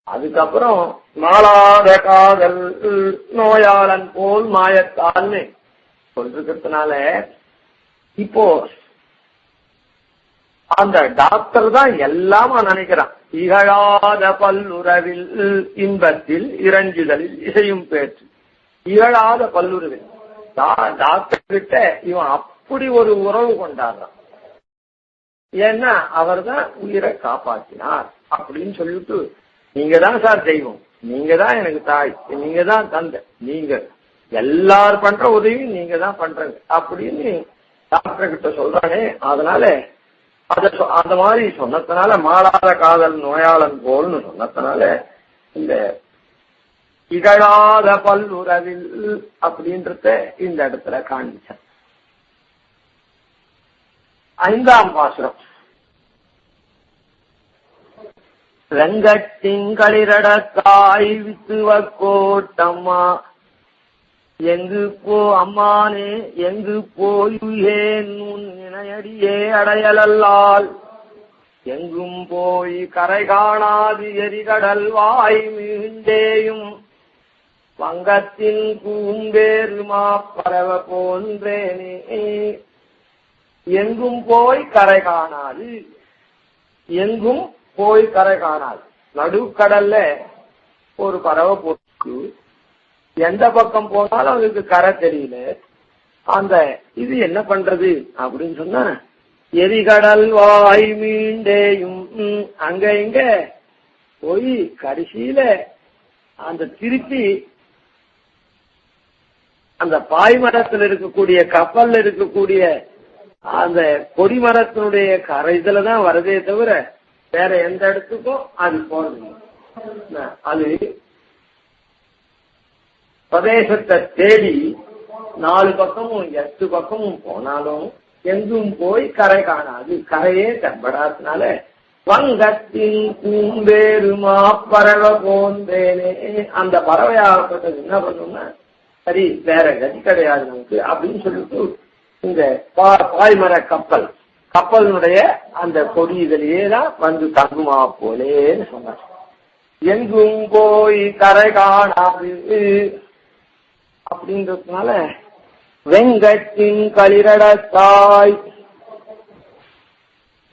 அதுக்கப்புறம் நாளாத காதல் நோயாளன் போல் மாயத்தால்னு சொல்றதுனால இப்போ அந்த டாக்டர் தான் எல்லாமா நினைக்கிறான். இகழாத பல்லுறவில் இன்பத்தில் இறஞ்சுதலில் இசையும் பேச்சு. இகழாத பல்லுறவில் டாக்டர் கிட்ட இவன் அப்படி ஒரு உறவு கொண்டாடுறான். ஏன்னா அவர் தான் உயிரை காப்பாற்றினார் அப்படின்னு சொல்லிட்டு நீங்க தான் சார் தெய்வம், நீங்க தான் எனக்கு தாய், நீங்க தான் தந்தை, நீங்க எல்லாரும் பண்ற உதவி நீங்க தான் பண்றீங்க அப்படின்னு டாக்டர் கிட்ட சொல்றானே. அதனால அந்த மாதிரி சொன்னதுனால மாளாத காதல் நோயாளன் போல்னு சொன்னதுனால இந்த இகழாத பல்லுறவில் அப்படின்றத இந்த இடத்துல காண்பிச்சான். 5ஆம் பாசுரம். வெங்கட்டிங்களிரடத்தாய் வித்துவ கோட்டம்மா எங்கு போ அம்மானே எங்கு போயுயேன் உன் இணையடியே அடையலல்லால் எங்கும் போய் கரை காணாது எரிகடல் வாய் மீண்டேயும் வங்கத்தின் பூம்பேருமா பரவ போன்றேனே. எங்கும் போய் கரை காணாது, எங்கும் போய் கரை காணாது. நடுக்கடல்ல ஒரு பறவை போட்டு எந்த பக்கம் போனாலும் அதுக்கு கரை தெரியல. அந்த இது என்ன பண்றது அப்படின்னு சொன்னா எரிகடல் வாய் மீண்டேயும் அங்க இங்க போய் கடைசியில அந்த திருப்பி அந்த பாய்மரத்தில் இருக்கக்கூடிய கப்பல்ல இருக்கக்கூடிய அந்த கொடிமரத்தினுடைய கரை இதுலதான் வரதே தவிர வேற எந்த இடத்துக்கும் அது போறது. அது பிரதேசத்தை தேடி 4 பக்கமும் 8 பக்கமும் போனாலும் எங்கும் போய் கரை காணாது, கரையே தென்படாதனால வங்கத்தின் பூம்பேருமா பறவை போன்றேனே. அந்த பறவையாகப்பட்டது என்ன பண்ணும்னா சரி வேற கதி கிடையாது நமக்கு அப்படின்னு சொல்லிட்டு இந்த பாய்மர கப்பலினுடைய அந்த கொடி இதிலேயே தான் வந்து தங்குமா போலேன்னு சொன்னார். எங்கும் போய் கரை காணாது அப்படின்றதுனால வெங்கட்டின் களிரடத்தாய்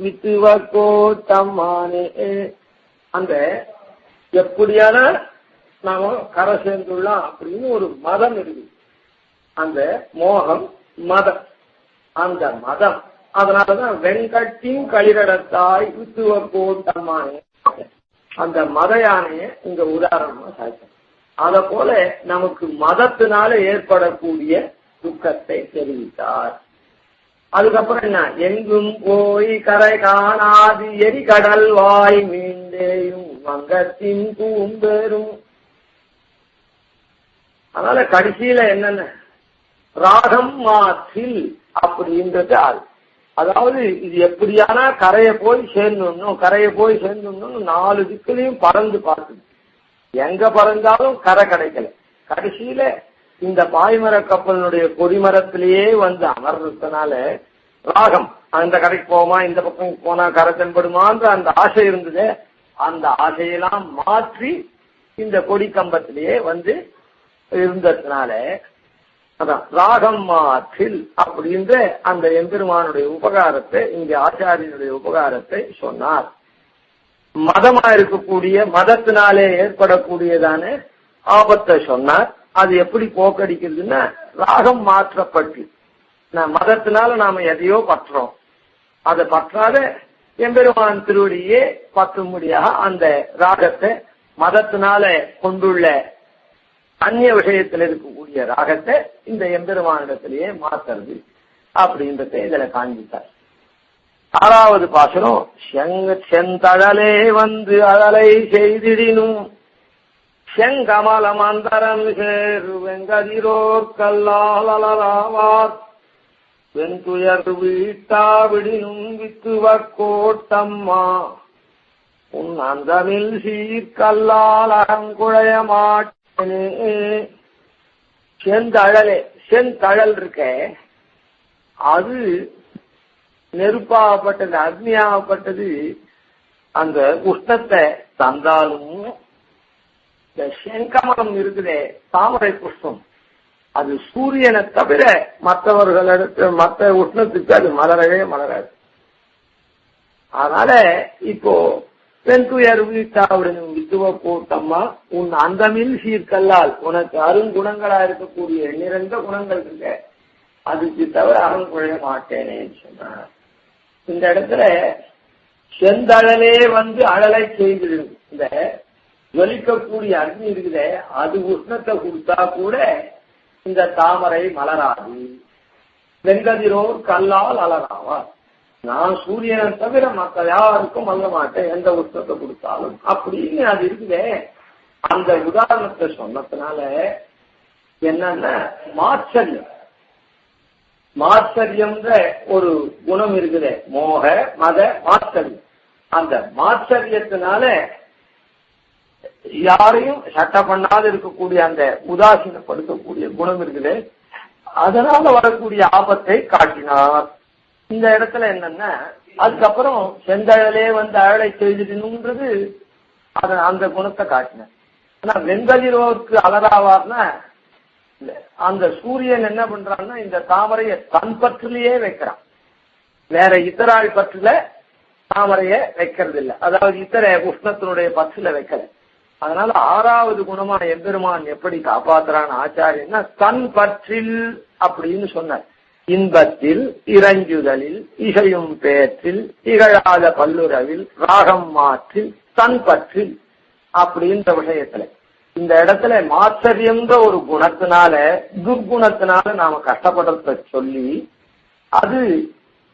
வித்துவ கோட்டம்மானே. அந்த எப்படியான நாம கரை சேர்ந்துள்ளோம் அப்படின்னு ஒரு மதம் இருக்கு. அந்த மோகம் மதம், அந்த மதம். அதனாலதான் வெங்கட்டின் களிரடத்தாய் வித்துவ கோட்டம்மானே அந்த மத யானைய இங்க உதாரணமா சாய்ச்சோம். அத போல நமக்கு மதத்தினால ஏற்படக்கூடிய துக்கத்தை தெரிவித்தார். அதுக்கப்புறம் என்ன எங்கும் போய் கரை காணாது எரிகடல் வாய் மீண்டேயும் வங்கத்தின் பூம்பெரும். அதனால கடைசியில என்னென்ன ராகம் மாற்றில் அப்படின்றது. அதாவது இது எப்படியானா கரையை போய் சேர்ந்துடணும், கரையை போய் சேர்ந்துடணும். 4 திக்குலையும் பறந்து பார்த்து எங்க பறந்தாலும் கரை கிடைக்கல. கடைசியில இந்த பாய்மர கப்பலினுடைய கொடிமரத்திலேயே வந்து அமர்றதுனால ராகம் அந்த கரைக்கு போமா இந்த பக்கம் போனா கரை தென்படுமான்ற அந்த ஆசை இருந்தது. அந்த ஆசையெல்லாம் மாற்றி இந்த கொடி கம்பத்திலேயே வந்து இருந்ததுனால அதான் ராகம் மாற்றில் அப்படின்ற அந்த எம்பெருமானுடைய உபகாரத்தை இங்க ஆச்சாரியனுடைய உபகாரத்தை சொன்னார். மதமா இருக்கக்கூடிய மதத்தினாலே ஏற்படக்கூடியதான ஆபத்தை சொன்னார். அது எப்படி போக்கடிக்கிறதுன்னா ராகம் மாற்றப்பட்டு மதத்தினால நாம எதையோ பற்றோம், அதை பற்றாத எம்பெருமான் திருவடியே பற்றும்படியாக அந்த ராகத்தை மதத்தினால கொண்டுள்ள அந்நிய விஷயத்தில் இருக்கக்கூடிய ராகத்தை இந்த எம்பெருமானிடத்திலேயே மாற்றுறது அப்படின்றத இதுல காண்பித்தார். 6வது பாசுரம் செந்தழலே வந்து அழலை செய்திடினும் செங்கமலம் அந்தரம் சேரு வெங்கதிரோர் கல்லால் அலராவார் வெண்துயர் வீட்டாவிடினும் வித்துவ கோட்டம்மா உன் அந்தமில் சீர்கல்லால் அகங்குழைய மாட்டேனே. செந்தழலே, செந்தழல் இருக்க அது நெருப்பாகப்பட்டது, அக்னியாகப்பட்டது. அந்த உஷ்ணத்தை தந்தாலும் இந்த செங்கமலம் இருக்குதே தாமரை புஷ்பம், அது சூரியனை தவிர மற்றவர்களிடத்து மற்ற உஷ்ணத்துக்கு அது மலரவே மலராது. அதனால இப்போ பெண்துயர் வீட்டாவுடன் வித்துவ போட்டம்மா உன் அந்தமில் சீர்கல்லால் உனக்கு அருங்குணங்களா இருக்கக்கூடிய நிறைந்த குணங்கள் இருக்க அதுக்கு தவிர அருங்குழைய மாட்டேனேன்னு சொன்னார். இந்த இடத்துல செந்தழலே வந்து அழலை செய்து இந்த ஜொலிக்கக்கூடிய அக்னி இருக்குதே அது உஷ்ணத்தை கொடுத்தா கூட இந்த தாமரை மலராது. வெங்கதிரோர் கல்லால் அலராவார். நான் சூரியனை தவிர மற்ற யாருக்கும் மல்ல மாட்டேன் எந்த உஷ்ணத்தை கொடுத்தாலும் அப்படின்னு அது இருக்குதே. அந்த உதாரணத்தை சொன்னதுனால என்னன்னா மாச்சரியம், மாச்சரியம்ன்ற ஒரு குணம் இருக்குது, மோக மத மாச்சரியம். அந்த மாச்சரியத்தினால யாரையும் சட்ட பண்ணாத இருக்கக்கூடிய அந்த உதாசீனப்படுத்தக்கூடிய குணம் இருக்குது. அதனால வரக்கூடிய ஆபத்தை காட்டினார். இந்த இடத்துல என்னன்னா அதுக்கப்புறம் செந்தழலே வந்து அழலை செய்திருந்துன்றது அந்த குணத்தை காட்டினார். ஆனா வெங்கதிரோருக்கு அலராவார்னா அந்த சூரியன் என்ன பண்றான்னா இந்த தாமரைய தன் பற்றிலேயே வைக்கிறான், வேற இத்தராள் பற்றுல தாமரைய வைக்கிறது இல்லை. அதாவது இத்தர உஷ்ணத்தினுடைய பற்றுல வைக்கல. அதனால 6வது குணமா எம்பெருமான் எப்படி காப்பாத்துறான் ஆச்சாரியன்னா தன் பற்றில் அப்படின்னு சொன்னார். இன்பத்தில் இறஞ்சுதலில் இசையும் பேற்றில் இகழாத பல்லுறவில் ராகம் மாற்றில் தன் பற்றில் அப்படின்ற விஷயத்துல இந்த இடத்துல மாச்சரியம்ன்ற ஒரு குணத்தினால துர்குணத்தினால நாம கஷ்டப்படுறத சொல்லி அது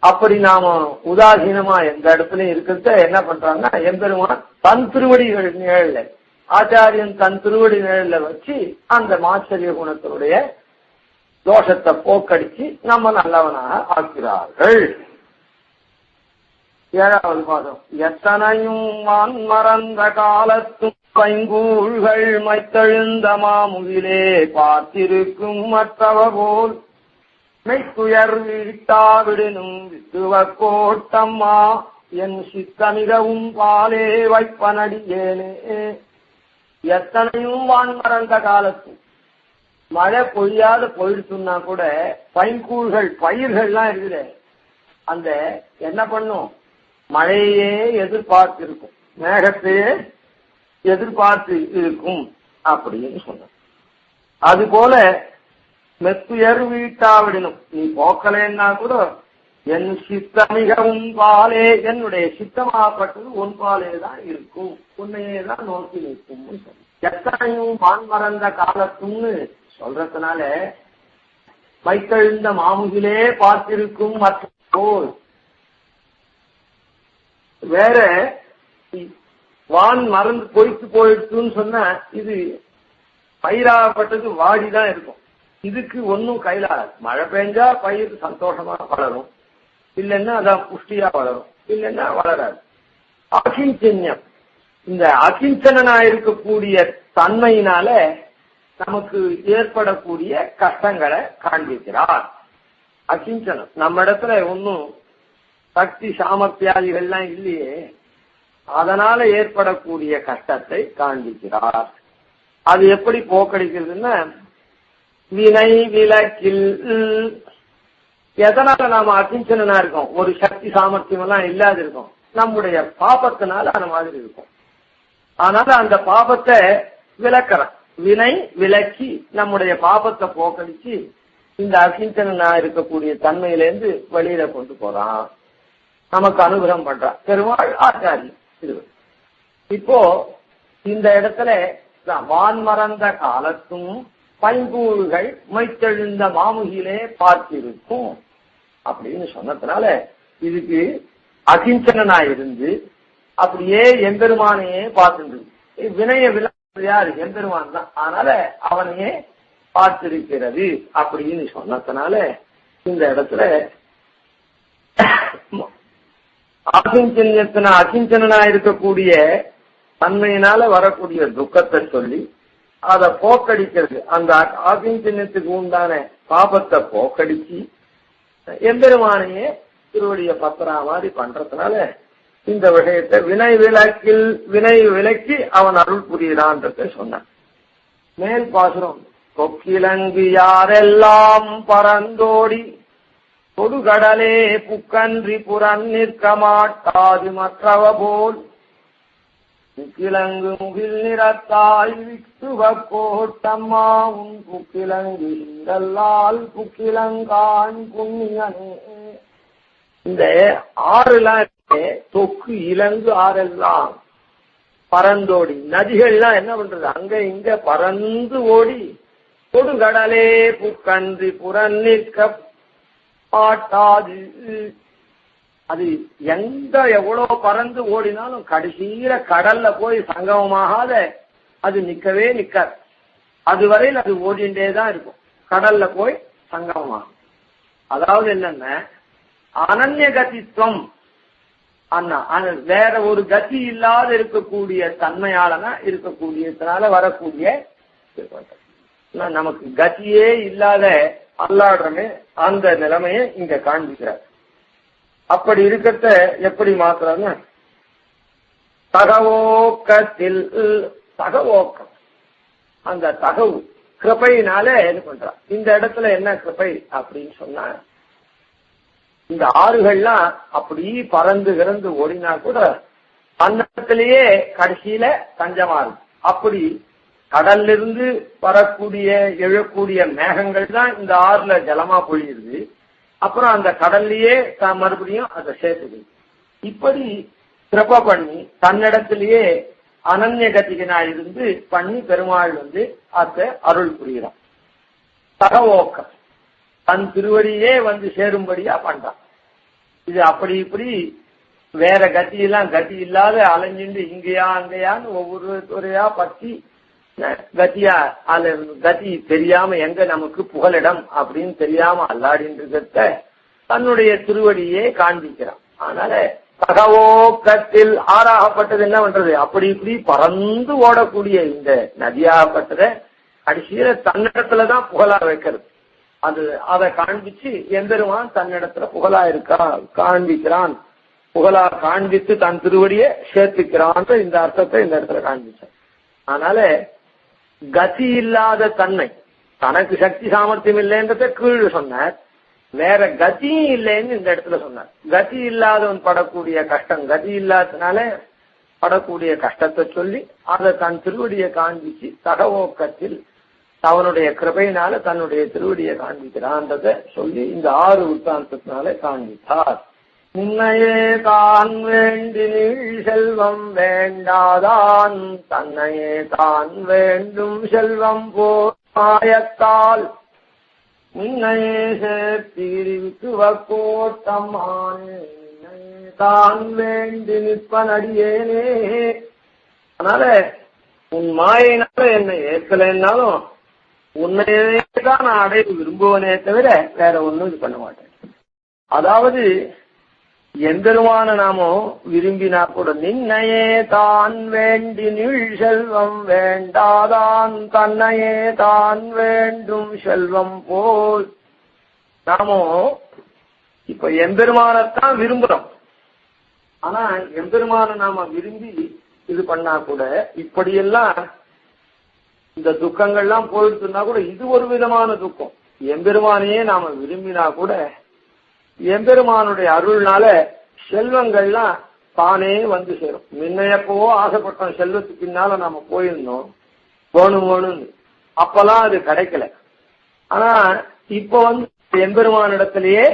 அப்படி நாம உதாசீனமா எந்த இடத்துலயும் இருக்கிறத என்ன பண்றாங்கன்னா எம்பெருமான் தன் திருவடிகள் நிழல்ல ஆச்சாரியன் தன் திருவடி நிழல்ல வச்சு அந்த மாச்சரிய குணத்தினுடைய தோஷத்தை போக்கடிச்சு நம்ம நல்லவனாக ஆக்கிறார்கள். 7வது பாதம் எத்தனையும் வான் மறந்த காலத்தும் பைங்கூழ்கள் மைத்தெழுந்த மாமுகிலே பார்த்திருக்கும் மற்றவ போல் மெய்த்துயர் வீட்டாவிடனும் வித்துவ கோட்டம்மா என் சித்தமிகவும் பாலே வைப்பனடியேனே. எத்தனையும் வான் மறந்த காலத்து மழை பொய்யாத போயிடுச்சுன்னா கூட பைங்கூழ்கள் பயிர்கள்லாம் இருக்குது, அந்த என்ன பண்ணும் மழையே எதிர்பார்த்து இருக்கும், மேகத்தையே எதிர்பார்த்து இருக்கும் அப்படின்னு சொன்ன. அது போல மெத்துயர் வீட்டாவிடனும் நீ போக்கலைன்னா கூட என் சித்தமிகவும் பாலே என்னுடைய சித்தமாகப்பட்டது உன் பாலே தான் இருக்கும், உன்னையே தான் நோக்கி நிற்கும். எத்தனையும் வான் மறந்த காலத்தும்னு சொல்றதுனால மைத்தெழுந்த மாமுகிலே பார்த்திருக்கும் மற்ற போல் வேற வான் மறந்து பொய்த்து போயிடுச்சுன்னு சொன்னா இது பயிராகப்பட்டது வாடிதான் இருக்கும். இதுக்கு ஒன்னும் கையில மழை பெஞ்சா பயிர் சந்தோஷமா வளரும், இல்லைன்னா அதான் புஷ்டியா வளரும், இல்லைன்னா வளராது. அகிஞ்சன்யம் இந்த அகிஞ்சனா இருக்கக்கூடிய தன்மையினால நமக்கு ஏற்படக்கூடிய கஷ்டங்களை காண்பிக்கிறார். அகிஞ்சனம் நம்ம இடத்துல ஒன்னும் சக்தி சாமர்த்தியாதிகள்லாம் இல்லையே, அதனால ஏற்படக்கூடிய கஷ்டத்தை காண்பிக்கிறார். அது எப்படி போக்கடிக்கிறதுன்னா வினை விலக்கில். எதனால நாம அகிஞ்சனா இருக்கோம், ஒரு சக்தி சாமர்த்தியம் எல்லாம் இல்லாது இருக்கோம், நம்முடைய பாபத்தினால அந்த மாதிரி இருக்கும். அதனால அந்த பாபத்தை விலக்கிறான். வினை விலக்கி நம்முடைய பாபத்தை போக்கடிச்சு இந்த அகிஞ்சனா இருக்கக்கூடிய தன்மையிலேருந்து வெளியில கொண்டு போறான். நமக்கு அனுகிரகம் பண்றான் பெருமாள் ஆச்சாரியன். இது இப்போ இந்த இடத்துல வான் மறந்த காலத்தும் பைங்கூழ்கள் மைத்தெழுந்த மாமுகிலே பார்த்திருக்கும் அப்படின்னு சொன்னதுனால இதுக்கு அகிஞ்சனா இருந்து அப்படியே எம்பெருமானையே பார்த்துட்டு வினய விளக்கு யாரு எம்பெருமான் தான். அதனால அவனையே பார்த்திருக்கிறது அப்படின்னு சொன்னதுனால இந்த இடத்துல அகிஞ்சனா இருக்கக்கூடிய தன்மையினால வரக்கூடிய துக்கத்தை சொல்லி அதை போக்கடிக்கிறது. அந்த அகிஞ்சனத்துக்கு உண்டான பாபத்தை போக்கடிச்சு எம்பெருமானையே திருவடிய பத்திரா மாதிரி பண்றதுனால இந்த விஷயத்தை வினை விலக்கி அவன் அருள் புரியிறான்றத சொன்னான். மேல் பாசுரம் கொக்கிலங்கு யாரெல்லாம் பறந்தோடி தொடுகடலே புக்கன்றி புறன் நிற்க மாட்டாது மற்றவ போல் புக்கிலங்கு முகில் நிறத்தாய் விட்டுவ கோட்டம்மா உன் புக்கிலங்கு இங்கல்லால் புக்கிலங்கான் புண்ணியனே. இந்த ஆறுலாம் தொக்கு இலங்கு ஆறெல்லாம் பறந்தோடி நதிகள்லாம் என்ன பண்றது அங்க இங்க பறந்து ஓடி தொடுகடலே புக்கன்றி புறன் நிற்க மாட்டாது. அது எங்க எவ்வளவு பறந்து ஓடினாலும் கடைசியில கடல்ல போய் சங்கமமாகாத அது நிக்கவே நிக்காது. அதுவரையில் அது ஓடிண்டேதான் இருக்கும். கடல்ல போய் சங்கமமாகும். அதாவது என்னன்னா அனன்ய கதித்துவம் வேற ஒரு கதி இல்லாத இருக்கக்கூடிய தன்மையாளனா இருக்கக்கூடியதுனால வரக்கூடிய நமக்கு கதியே இல்லாத அல்லாடுறமே அந்த நிலைமையை இங்க காண்பிக்கிறார். அப்படி இருக்கிறத எப்படி மாத்துறாங்க? தகவோக்கத்தில் தகவோக்கம் அந்த தகவு கிருபையினால இது பண்றான். இந்த இடத்துல என்ன கிருபை அப்படின்னு சொன்னா இந்த ஆறுகள்லாம் அப்படி பறந்து கிறந்து ஓடினா கூட அந்த இடத்திலேயே கடைசியில தஞ்சமா இருக்கும். அப்படி கடல்ல இருந்து வரக்கூடிய எழக்கூடிய மேகங்கள் தான் இந்த ஆறுல ஜலமா பொழியுது. அப்புறம் அந்த கடல்லையே மறுபடியும் அதை சேர்த்துது. இப்படி கிருபை பண்ணி தன்னிடத்திலேயே அனன்ய கதிகனா இருந்து பண்ணி பெருமாள் அதை அருள் புரிகிறான். தகவோக்கம் தன் திருவடியே சேரும்படியா பண்றான். இது அப்படி இப்படி வேற கத்தியெல்லாம் கத்தி இல்லாத அலைஞ்சிண்டு இங்கேயா அங்கேயான்னு ஒவ்வொரு துறையா பத்தி கத்தியா கத்தி தெரியாம எங்க நமக்கு புகலிடம் அப்படின்னு தெரியாம அல்லாடின்றத தன்னுடைய திருவடியே காண்பிக்கிறான். அதனால தகவோக்கத்தில் ஆறாகப்பட்டது என்ன பண்றது அப்படி இப்படி பறந்து ஓடக்கூடிய இந்த நதியாகப்பட்டத கடைசியில தன்னிடத்துலதான் புகழா வைக்கிறது. அதை காண்பிச்சு எம்பெருமான் தன்னிடத்துல புகழா இருக்கா காண்பிக்கிறான். புகழா காண்பித்து தன் திருவடியை சேர்த்துக்கிறான். இந்த அர்த்தத்தை இந்த இடத்துல காண்பிச்சான். அதனால கதி இல்லாத தன்மை தனக்கு சக்தி சாமர்த்தியம் இல்லைன்றத கீழ் சொன்னார். வேற கதியும் இல்லைன்னு இந்த இடத்துல சொன்னார். கதி இல்லாதவன் படக்கூடிய கஷ்டம் கதி இல்லாததுனால படக்கூடிய கஷ்டத்தை சொல்லி அதை தன் திருவடியை காண்பிச்சு தகவோக்கத்தில் அவனுடைய கிருபையினால தன்னுடைய திருவடியை காண்பிக்கிறான்றத சொல்லி இந்த ஆறு உத்தாந்தத்தினால காண்பித்தார். முன்னையே தான் வேண்டினில் செல்வம் வேண்டாதான் தன்னையே தான் வேண்டும் செல்வம் போயத்தால் முன்னையே சேர்த்திரிவுக்கு வக்கோட்டம்மானே தான் வேண்டி நிற்பனடியேனே. அதனால உன் மாயினால என்னை ஏற்கலைன்னாலும் உன்னையே தான் நான் அடைய விரும்புவனே தவிர வேற ஒன்னும் இது பண்ண மாட்டேன். அதாவது எம்பெருமான நாமோ விரும்பினா கூட நின்னையே தான் வேண்டி நீள் செல்வம் வேண்டாதான் தன்னையே தான் வேண்டும் செல்வம் போல். நாமோ இப்ப எம்பெருமானத்தான் விரும்புறோம். ஆனா எம்பெருமான நாம விரும்பி இது பண்ணா கூட இப்படியெல்லாம் இந்த துக்கங்கள்லாம் போயிடுச்சுன்னா கூட இது ஒரு விதமான துக்கம். எம்பெருமானையே நாம விரும்பினா கூட எம்பெருமானுடைய அருள்னால செல்வங்கள்லாம் தானே வந்து சேரும். முன்னையப்போ ஆசைப்பட்டோம், செல்வத்துக்கு பின்னால நாம போயிருந்தோம் வேணும்னு, அப்பெல்லாம் அது கிடைக்கல. ஆனா இப்ப வந்து எம்பெருமானிடத்திலேயே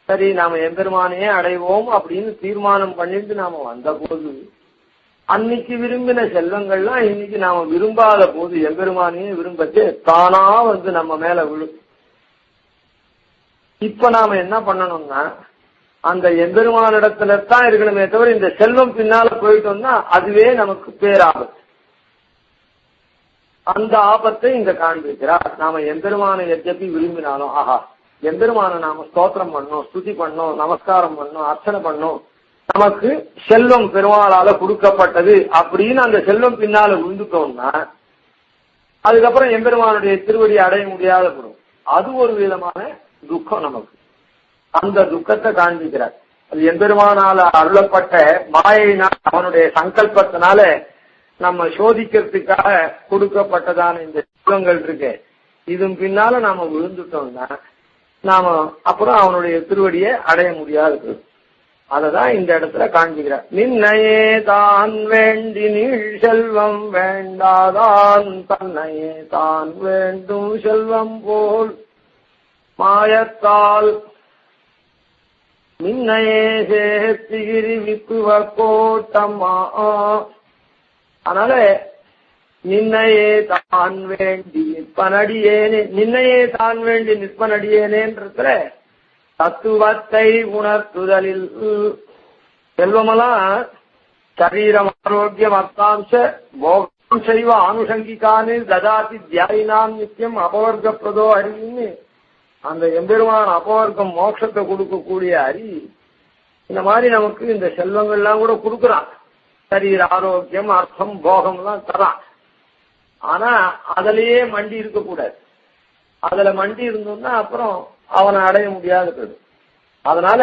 சரி நாம எம்பெருமானையே அடைவோம் அப்படின்னு தீர்மானம் பண்ணிட்டு நாம வந்த போது அன்னைக்கு விரும்பின செல்வங்கள்லாம் இன்னைக்கு நாம விரும்பாத போது எம்பெருமானையே விரும்பச்சு தானா வந்து நம்ம மேல விழும். இப்ப நாம என்ன பண்ணணும்னா அந்த எம்பெருமானிடத்துல தான் இருக்கணுமே தவிர இந்த செல்வம் பின்னால போயிட்டோம்னா அதுவே நமக்கு பேராபத்து. அந்த ஆபத்தை இங்க காண்பிக்கிறார். நாம எம்பெருமானை எத்தப்பி விரும்பினாலும் ஆஹா எம்பெருமானை நாம ஸ்தோத்திரம் பண்ணோம், ஸ்துதி பண்ணோம், நமஸ்காரம் பண்ணோம், அர்ச்சனை பண்ணோம், நமக்கு செல்வம் பெருமாளால கொடுக்கப்பட்டது அப்படின்னு அந்த செல்வம் பின்னால விழுந்துட்டோம்னா அதுக்கப்புறம் எம்பெருமானுடைய திருவடி அடைய முடியாத போடும். அது ஒரு விதமான துக்கம் நமக்கு. அந்த துக்கத்தை காண்பிக்கிறார். அது எம்பெருமானால அருளப்பட்ட மாயினால் அவனுடைய சங்கல்பத்தினால நம்ம சோதிக்கிறதுக்காக கொடுக்கப்பட்டதான இந்த செல்வங்கள் இருக்கு. இதன் பின்னால நாம விழுந்துட்டோம்னா நாம அப்புறம் அவனுடைய திருவடியை அடைய முடியாது. அததான் இந்த இடத்துல காண்பிக்கிறார். நின்னையே தான் வேண்டி நீள் செல்வம் வேண்டாதான் தன்னையே தான் வேண்டும் செல்வம் போல் மாயத்தால் நின்னையே சேர்த்திகிரி விப்புவ கோட்டம்மா. அதனால நின்னையே தான் வேண்டி நிற்பனடியேனே, நின்னையே தான் வேண்டி நிற்பனடியேனேன்றதுல தத்துவத்தை உணர்த்துதலில் செல்வமெல்லாம் சரீரம் ஆரோக்கியம் அர்த்தாம்ச போகம் செய்வ ஆனுஷங்கிகானு ததாதி தியாயினாம் நித்தியம் அபவர்க்க பிரதோ அறின்னு அந்த எம்பெருமான் அபவர்க்கம் மோட்சத்தை கொடுக்கக்கூடிய அறி இந்த மாதிரி நமக்கு இந்த செல்வங்கள்லாம் கூட கொடுக்குறான். சரீர ஆரோக்கியம் அர்த்தம் போகம் எல்லாம் தரான். ஆனா அதுலயே மண்டி இருக்கக்கூடாது. அதுல மண்டி இருந்தோம்னா அப்புறம் அவனை அடைய முடியாது. அதனால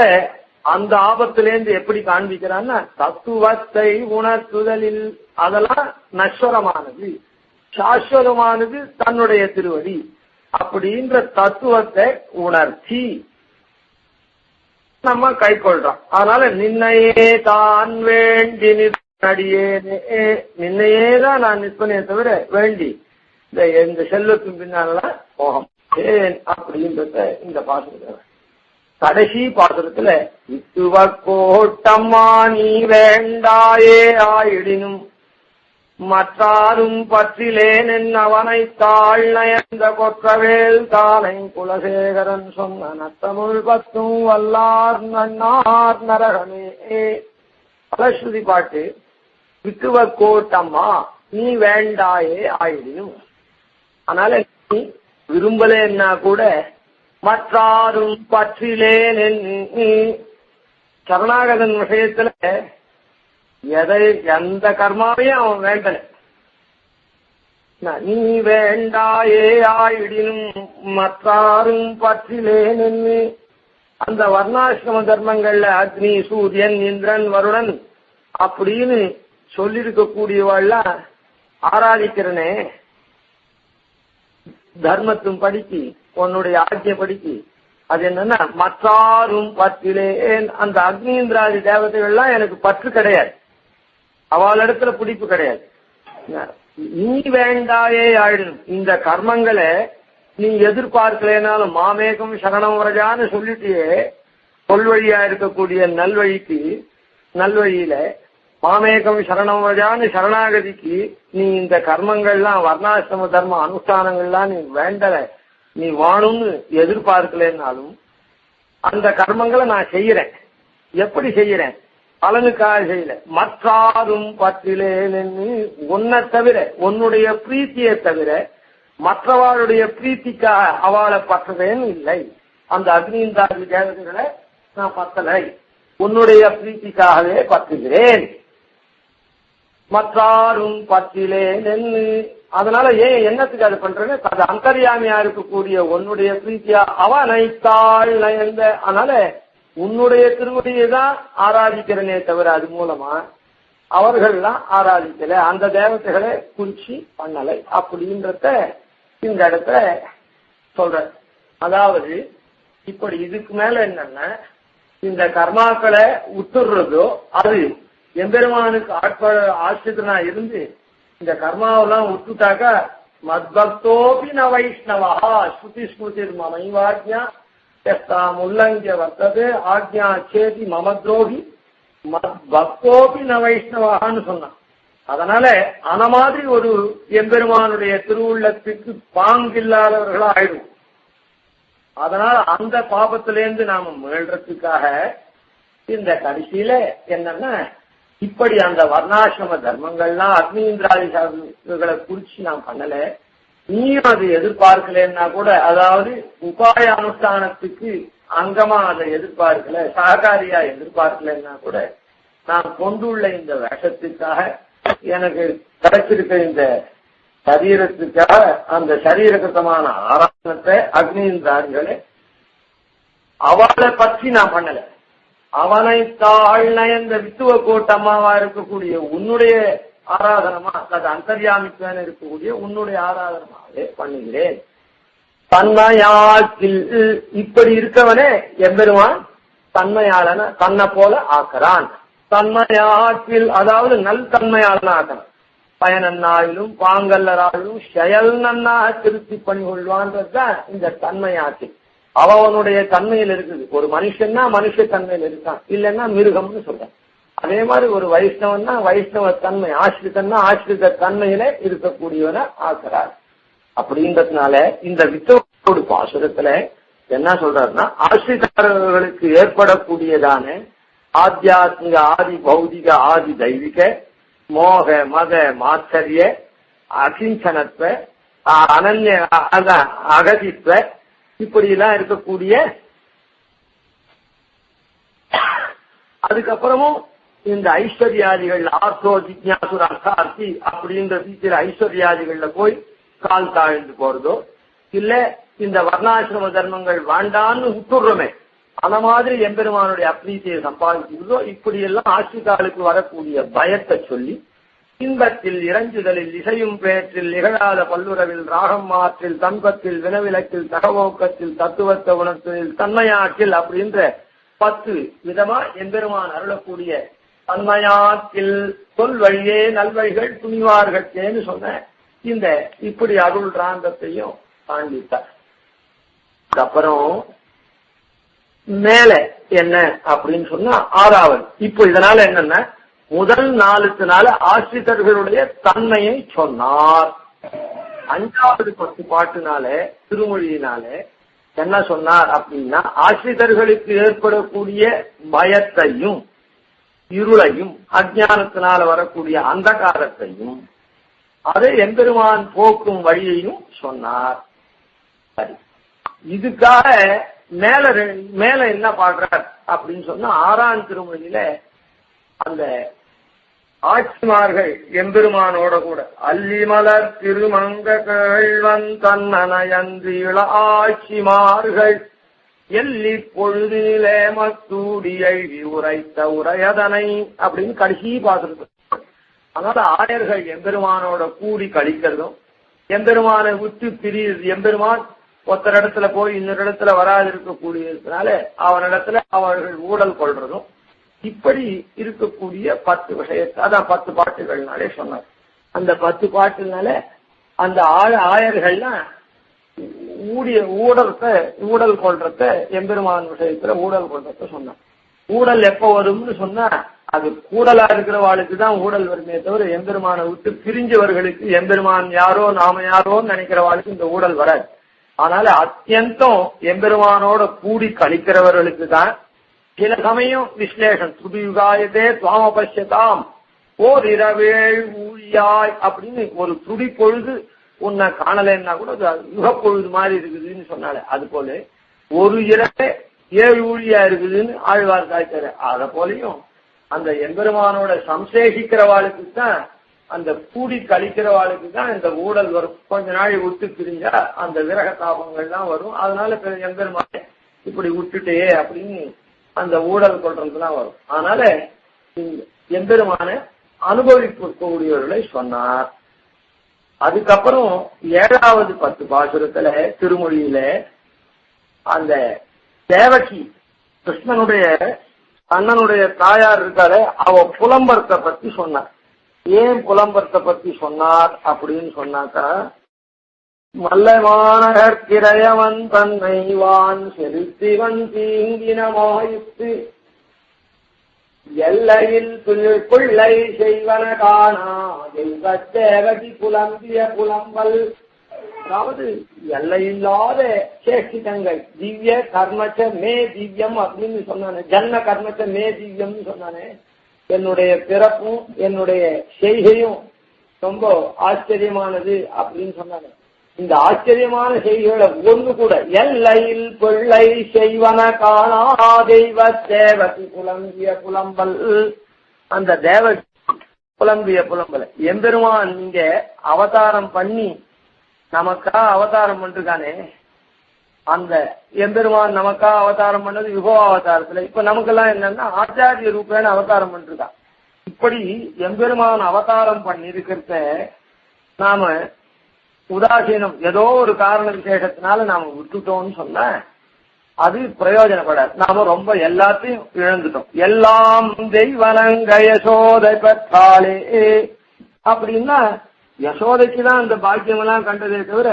அந்த ஆபத்திலேருந்து எப்படி காண்பிக்கிறான்னா தத்துவத்தை உணர்த்துதலில் அதெல்லாம் நஸ்வரமானது, சாஸ்வதமானது தன்னுடைய திருவடி அப்படின்ற தத்துவத்தை உணர்த்தி நம்ம கை கொள்றோம். அதனால நின்னையே தான் வேண்டி நிற்பனடியேனே, நின்னையே தான் நான் நிற்பனே தவிர வேண்டி இந்த செல்வத்தின் பின்னாலதான் போகம் ஏன் அப்படின்றத இந்த பாசுரத்துல கடைசி பாசுரத்துல வித்துவ கோட்டம்மா நீ வேண்டாயே ஆயிடினும் மற்றாரும் பற்றிலேன் அவனை தாழ் நயந்த கொற்றவேல் தானை குலசேகரன் சொன்ன தமிழ் பத்தும் வல்லார் நன்னார் நரகமே. பலஸ்ருதி பாட்டு. வித்துவ கோட்டம்மா நீ வேண்டாயே ஆயிடினும், அதனால நீ விரும்பலன்னா கூட மற்றாரும் பற்றிலேன் சரணாகதன் விஷயத்துல எந்த கர்மாவையும் அவன் வேண்டல. நீ வேண்டாயே ஆயிடினும் மற்றாரும் பற்றிலேன் அந்த வர்ணாசிரம தர்மங்கள்ல அக்னி சூரியன் இந்திரன் வருணன் அப்படின்னு சொல்லிருக்கக்கூடியவாள்லாம் ஆராதிக்கிறனே தர்மத்தும் படிக்கு உன்னுடைய ஆக்கிய படிக்கு. அது என்னன்னா மற்றாரும் பற்றிலே அந்த அக்னீந்திராதி தேவதைகள்லாம் எனக்கு பற்று கிடையாது, அவளிடத்துல பிடிப்பு கிடையாது. நீ வேண்டாயே ஆயிடணும். இந்த கர்மங்களை நீ எதிர்பார்க்கலனாலும் மாமேகம் சரணம் வரஜான்னு சொல்லிட்டியே கொள்வழியா இருக்கக்கூடிய நல்வழியில மாமேகம் சரணம் வரஜான்னு சரணாகதிக்கு நீ இந்த கர்மங்கள்லாம் வர்ணாசிரம தர்ம அனுஷ்டானங்கள்லாம் நீ வேண்டல, நீ வாணும்னு எதிர்பார்க்கலனாலும் அந்த கர்மங்களை நான் செய்யறேன். எப்படி செய்யறேன்? பலனுக்காக செய்யல. மற்றாரும் பற்றிலேன்னு உன்னை தவிர உன்னுடைய பிரீத்தியை தவிர மற்றவாளுடைய பிரீத்திக்காக அவளை பற்றதேன்னு இல்லை. அந்த அக்னிந்தாதி தேவதைகளை நான் பத்தலை, உன்னுடைய பிரீத்திக்காகவே பற்றுகிறேன். மற்றாரும் பற்றிலேன்னு அதனால ஏன் என்னத்துக்கு அது பண்றேன்னு அது அந்தர்யாமியா இருக்கக்கூடிய உன்னுடைய பிரீத்தியா அவனைத்தாள் நயந்த. அதனால உன்னுடைய திருவடியை தான் ஆராதிக்கிறனே தவிர அது மூலமா அவர்கள்லாம் ஆராதிக்கல, அந்த தேவதைகளை குறிச்சி பண்ணலை அப்படின்றத இந்த இடத்துல சொல்ற. அதாவது இப்படி இதுக்கு மேல என்னன்னா இந்த கர்மாக்களை விட்டுடுறதோ அது எம்பெருமானுக்கு ஆசிரியனா இருந்து இந்த கர்மாவெல்லாம் விட்டுட்டாக்கா மத்பக்தோபி ந வைஷ்ணவா ஸ்ருதி ஸ்மிருதி மமைவாஜ்யா எஸ்தாம் உல்லங்கிய வர்த்தது ஆக்ஞா சேதி மமத்ரோகி மத்பக்தோபி ந வைஷ்ணவான்னு சொன்னான். அதனால அந்த மாதிரி ஒரு எம்பெருமானுடைய திருவுள்ளத்துக்கு பாங்கில்லாதவர்களா ஆயிடும். அதனால அந்த பாபத்திலேருந்து நாம மீள்றதுக்காக இந்த கடைசியில என்னன்னா இப்படி அந்த வர்ணாசிரம தர்மங்கள்லாம் அக்னீந்திராதிகளை குறிச்சு நாம் பண்ணல, நீயும் அது எதிர்பார்க்கலன்னா கூட, அதாவது உபாய அனுஷ்டானத்துக்கு அங்கமா அதை எதிர்பார்க்கல, சககாரியா எதிர்பார்க்கலன்னா கூட நான் கொண்டுள்ள இந்த வேஷத்துக்காக எனக்கு கிடைச்சிருக்க இந்த சரீரத்துக்காக அந்த சரீரகத்தமான ஆராதனத்தை அக்னீந்திராதிகளை அவளை பற்றி நான் பண்ணல. அவனை தாழ்நயந்த வித்துவ கோட்டம்மாவா இருக்கக்கூடிய உன்னுடைய ஆராதனமா, அது அந்தர்யாமிக்கான இருக்கக்கூடிய உன்னுடைய ஆராதனமாவே பண்ணுகிறேன். தன்மையாக்கில் இப்படி இருக்கவனே எம்பெருமான் தன்மையாளன தன்னை போல ஆக்கிறான். தன்மையாக்கில் அதாவது நல் தன்மையாளன ஆக்கிறான். பயனன்னாயிலும் பாங்கல்லராயிலும் செயல் நன்னா திருத்தி பண்ணி கொள்வான்றதுதான் இந்த தன்மையாக்கில். அவனுடைய தன்மையில் இருக்குது. ஒரு மனுஷன்னா மனுஷ தன்மையில் இருக்கான், இல்லைன்னா மிருகம்னு சொல்றான். அதே மாதிரி ஒரு வைஷ்ணவன்னா வைஷ்ணவ தன்மை, ஆசிரித்தன்னா ஆசிரித்த தன்மையில இருக்கக்கூடியவன ஆக்கிறார். அப்படின்றதுனால இந்த வித்தோடு பாசுரத்துல என்ன சொல்றாருன்னா, ஆசிரித்தர்களுக்கு ஏற்படக்கூடியதான ஆத்தியாத்மிக ஆதி பௌதிக ஆதி தெய்வீக மோக மத மாச்சரிய அகிஞ்சனத்துவ அனன்ய அகதித்துவ இப்படி எல்லாம் இருக்கக்கூடிய, அதுக்கப்புறமும் இந்த ஐஸ்வர்யாதிகள் ஆர்த்தோ ஜிக்ஞாசுர அர்த்தார்த்தி அப்படின்ற ரீதியில ஐஸ்வர்யாதிகள்ல போய் கால் தாழ்ந்து போறதோ, இல்ல இந்த வர்ணாசிரம தர்மங்கள் வேண்டான்னு விட்டுடுறோமே அந்த மாதிரி எம்பெருமானுடைய அப்ரீதியை சம்பாதிக்கிறதோ, இப்படி எல்லாம் ஆசிரிதாளுக்கு வரக்கூடிய பயத்தை சொல்லி இன்பத்தில் இறஞ்சுதலில் இசையும் பேற்றில் நிகழாத பல்லுறவில் ராகம் மாற்றில் தன்பத்தில் வினவிலக்கில் தகவோக்கத்தில் தத்துவத்தை உணர்த்தலில் தன்மையாக்கில் அப்படின்ற 10 விதமா எம்பெருமான் அருளக்கூடிய தன்மையாக்கில் சொல் வழியே நல்வழிகள் துணிவார்களேன்னு சொன்ன இந்த இப்படி அருள் ராந்தத்தையும் காண்பித்தார். அப்புறம் மேல என்ன அப்படின்னு சொன்னா 6வது. இப்போ இதனால என்னன்னா முதல் 4 நாள் ஆசிரியர்களுடைய தன்மையை சொன்னார். 5வது 10 பாட்டுனால திருமொழியினால என்ன சொன்னார் அப்படின்னா, ஆசிரியர்களுக்கு ஏற்படக்கூடிய பயத்தையும் இருளையும் அஞ்ஞானத்தினால வரக்கூடிய அந்தகாரத்தையும் அதை எம்பெருமான் போக்கும் வழியையும் சொன்னார். சரி, இதுக்காக மேல என்ன பாடுறார் அப்படின்னு சொன்னா 6ஆம் திருமொழியில அந்த ஆட்சிமார்கள் எம்பெருமானோட கூட அல்லிமலர் திருமங்க கேழ்வன் தன்னயந்திள ஆட்சிமார்கள் எல்லி பொழுதிலே மத்தூடியை உரைத்த உரையதனை அப்படின்னு கடைசி பாசுறது. அதனால ஆயர்கள் எம்பெருமானோட கூடி கழிக்கிறதும் எம்பெருமானை விட்டு பிரியுது, எம்பெருமான் ஒருத்தர் இடத்துல போய் இன்னொரு இடத்துல வராது இருக்கக்கூடியதுனால அவனிடத்துல அவர்கள் ஊடல் கொள்றதும் இப்படி இருக்கக்கூடிய 10 விஷயத்தை அதான் 10 பாட்டுகள்னாலே சொன்னார். அந்த 10 பாட்டுனால அந்த ஆயர்கள்லாம் ஊடல் கொள்றத எம்பெருமான் விஷயத்துல ஊடல் கொள்றத சொன்னார். ஊடல் எப்ப வரும்னு சொன்னா அது கூடலா இருக்கிறவாளுக்கு தான் ஊடல் வருமே தவிர எம்பெருமானை விட்டு பிரிஞ்சவர்களுக்கு எம்பெருமான் யாரோ நாம யாரோன்னு நினைக்கிறவாளுக்கு இந்த ஊடல் வராது. அதனால அத்தியந்தம் எம்பெருமானோட கூடி கழிக்கிறவர்களுக்கு தான் சில சமயம் விஸ்லேஷன் துடியுகாயதே துவாமபஷ்யதாம் ஓர் இரவேழ் ஊழியாய் அப்படின்னு ஒரு துடி பொழுது உன்னை காணலைன்னா கூட யுகப்பொழுது மாதிரி இருக்குதுன்னு சொன்னாலே, அது போல ஒரு இரவே 7 ஊழியா இருக்குதுன்னு ஆழ்வார் காய்ச்சாரு. அத போலையும் அந்த எம்பெருமானோட சம்சேஷிக்கிறவாளுக்கு தான் அந்த கூடி கழிக்கிறவாளுக்கு தான் இந்த ஊடல் வரும். கொஞ்ச நாள் விட்டு பிரிஞ்சா அந்த விரக தாபங்கள்லாம் வரும். அதனால எம்பெருமானே இப்படி விட்டுட்டே அப்படின்னு அந்த ஊடல் கொள்றதுலாம் வரும். அதனால எம்பெருமான அனுபவிக்கக்கூடியவர்களை சொன்னார். அதுக்கப்புறம் 7வது 10 பாசுரத்துல திருமொழியில அந்த தேவகி கிருஷ்ணனுடைய கண்ணனுடைய தாயார் இருக்காரு, அவ புலம்பரத்தை பத்தி சொன்னார். ஏன் புலம்பரத்தை பத்தி சொன்னார் அப்படின்னு சொன்னாக்கா, மல்லமானகற்கிரையவன் தன்னை வான் செலுத்திவன் தீங்கினமாயிற்று எல்லையில் பிள்ளை செய்வன காணா தெய்வத்தேவதி புலம்பிய புலம்பல். அதாவது எல்லையில்லாத சேஷிதங்கள், திவ்ய கர்மச்ச மே திவ்யம் அப்படின்னு சொன்னானே, ஜன்ம கர்மச்ச மே திவ்யம்னு சொன்னானே. என்னுடைய பிறப்பும் என்னுடைய செய்கையும் ரொம்ப ஆச்சரியமானது அப்படின்னு சொன்னாங்க. இந்த ஆச்சரியமான செய்திகளை ஒன்று கூட எல்லையில் பிள்ளை செய்வன காணா தெய்வ தேவதி புலம்பிய புலம்பல். அந்த தேவ புலம்பிய புலம்பல் எம்பெருமான் இங்க அவதாரம் பண்ணி நமக்கா அவதாரம் பண்ணிருக்கானே, அந்த எம்பெருமான் நமக்கா அவதாரம் பண்ணது யுகோ அவதாரத்துல. இப்ப நமக்கெல்லாம் என்னன்னா ஆச்சாரிய ரூபேன அவதாரம் பண்ணிருக்கான். இப்படி எம்பெருமான் அவதாரம் பண்ணிருக்கிறத நாம உதாசீனம் ஏதோ ஒரு காரண விசேஷத்தினால நாம விட்டுட்டோம்னு சொன்ன அது பிரயோஜனப்படாது. நாம ரொம்ப எல்லாத்தையும் இழந்துட்டோம். எல்லாம் தெய்வனங்க யசோதை பெற்றாளே அப்படின்னா யசோதைக்குதான் அந்த பாக்கியம் எல்லாம் கண்டதே தவிர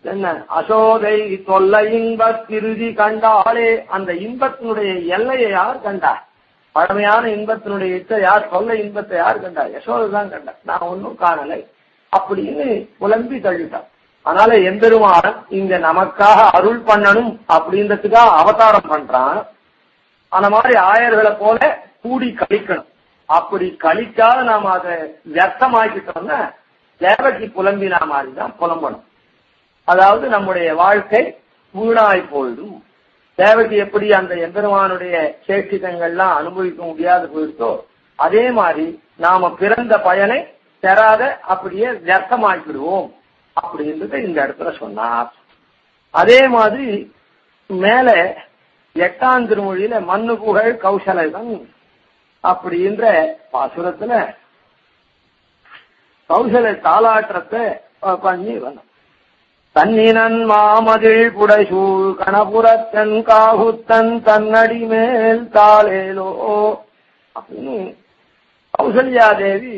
என்ன அசோதை தொல்லை இன்பத் திருதி கண்டாளே, அந்த இன்பத்தினுடைய எல்லையை யார் கண்டா? பழமையான இன்பத்தினுடைய யார் தொல்லை இன்பத்தை யார் கண்டா? யசோதை தான் கண்டா, நான் ஒன்னும் காணலை அப்படின்னு புலம்பி தள்ளிட்டான். அதனால எம்பெருமான் இங்க நமக்காக அருள் பண்ணணும் அப்படின்றதுக்காக அவதாரம் பண்றான். அந்த மாதிரி ஆயர்களை போல கூடி கழிக்கணும். அப்படி கழிக்காத நாம அதை வியர்த்தமாக்கிட்டோம்னா தேவகி புலம்பினா மாதிரிதான் புலம்பணும். அதாவது நம்முடைய வாழ்க்கை வீணாய் போயிடும். தேவகி எப்படி அந்த எம்பெருமானுடைய சேஷிதங்கள்லாம் அனுபவிக்க முடியாது போயிட்டோ, அதே மாதிரி நாம பிறந்த பயனை தராத அப்படியே வியர்த்தமாக்கிடுவோம் அப்படின்றத இந்த இடத்துல சொன்னார். அதே மாதிரி மேல 8ஆம் திருமொழியில மண்ணு புகழ் கௌசலன் அப்படின்ற பாசுரத்துல கௌசல தாலாற்றத்தை பண்ணி வந்தோம். தன்னினன் மாமதில் புடைசூழ் கணபுரத்தன் காகுத்தன் தன்னடி மேல் தாளேலோ அப்படின்னு கௌசல்யா தேவி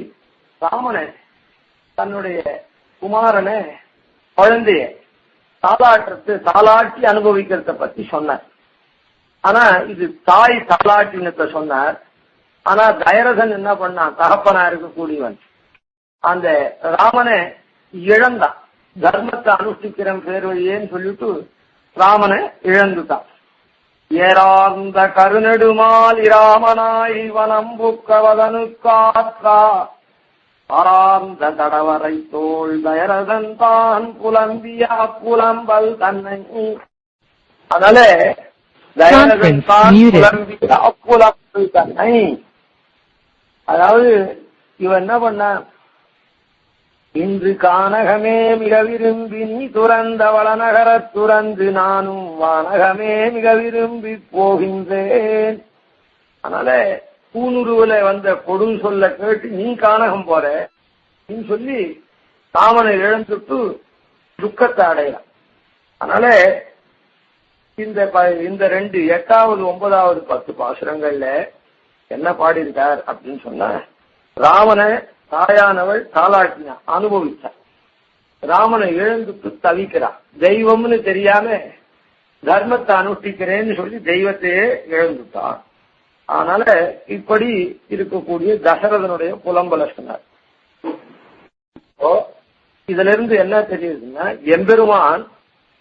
ராமனை தன்னுடைய குமாரனை குழந்தைய தாலாட்டி அனுபவிக்கிறத பத்தி சொன்னார். ஆனா இது தாய் தாலாட்டினத்தை சொன்னார். ஆனா தயரதன் என்ன பண்ணான்? தகப்பனா இருக்கக்கூடியவன் அந்த ராமனை இழந்தான். தர்மத்தை அனுஷ்டிக்கிறன் பேர் வழியேன்னு சொல்லிட்டு ராமனை இழந்துட்டான். ஏராந்த கருநெடுமால் இராமனாய் வனம்புக்கவதனு காற்றா ஆரார்ந்த தடவரை தோல் தயரதன் தான் புலம்பிய புலம்பல் தன்னை. அதனால தயரதன் தான் புலம்பிய புலம்பல் தன்னை. அதாவது இவன் என்ன பண்ண, இன்று கானகமே மிக விரும்பி நீ துறந்த வளநகரத் துறந்து நானும் வானகமே மிக விரும்பி போகின்றேன். அதனால பூனுருவில வந்த கொடும் சொல்ல கேட்டு நீ கானகம் போற நீ சொல்லி ராமனை இழந்துட்டு துக்கத்தை அடையலாம். அதனால இந்த 2 8வது 9வது 10 பாசுரங்கள்ல என்ன பாடியிருக்கார் அப்படின்னு சொன்னா, ராமனை தாயானவள் தாலாட்டினா அனுபவிச்சார். ராமனை இழந்துட்டு தவிக்கிறான். தெய்வம்னு தெரியாம தர்மத்தை அனுஷ்டிக்கிறேன்னு சொல்லி தெய்வத்தையே இழந்துட்டான். அதனால இப்படி இருக்கக்கூடிய தசரதனுடைய புலம்பல சொன்னார். இதுல இருந்து என்ன தெரியுதுன்னா, எம்பெருமான்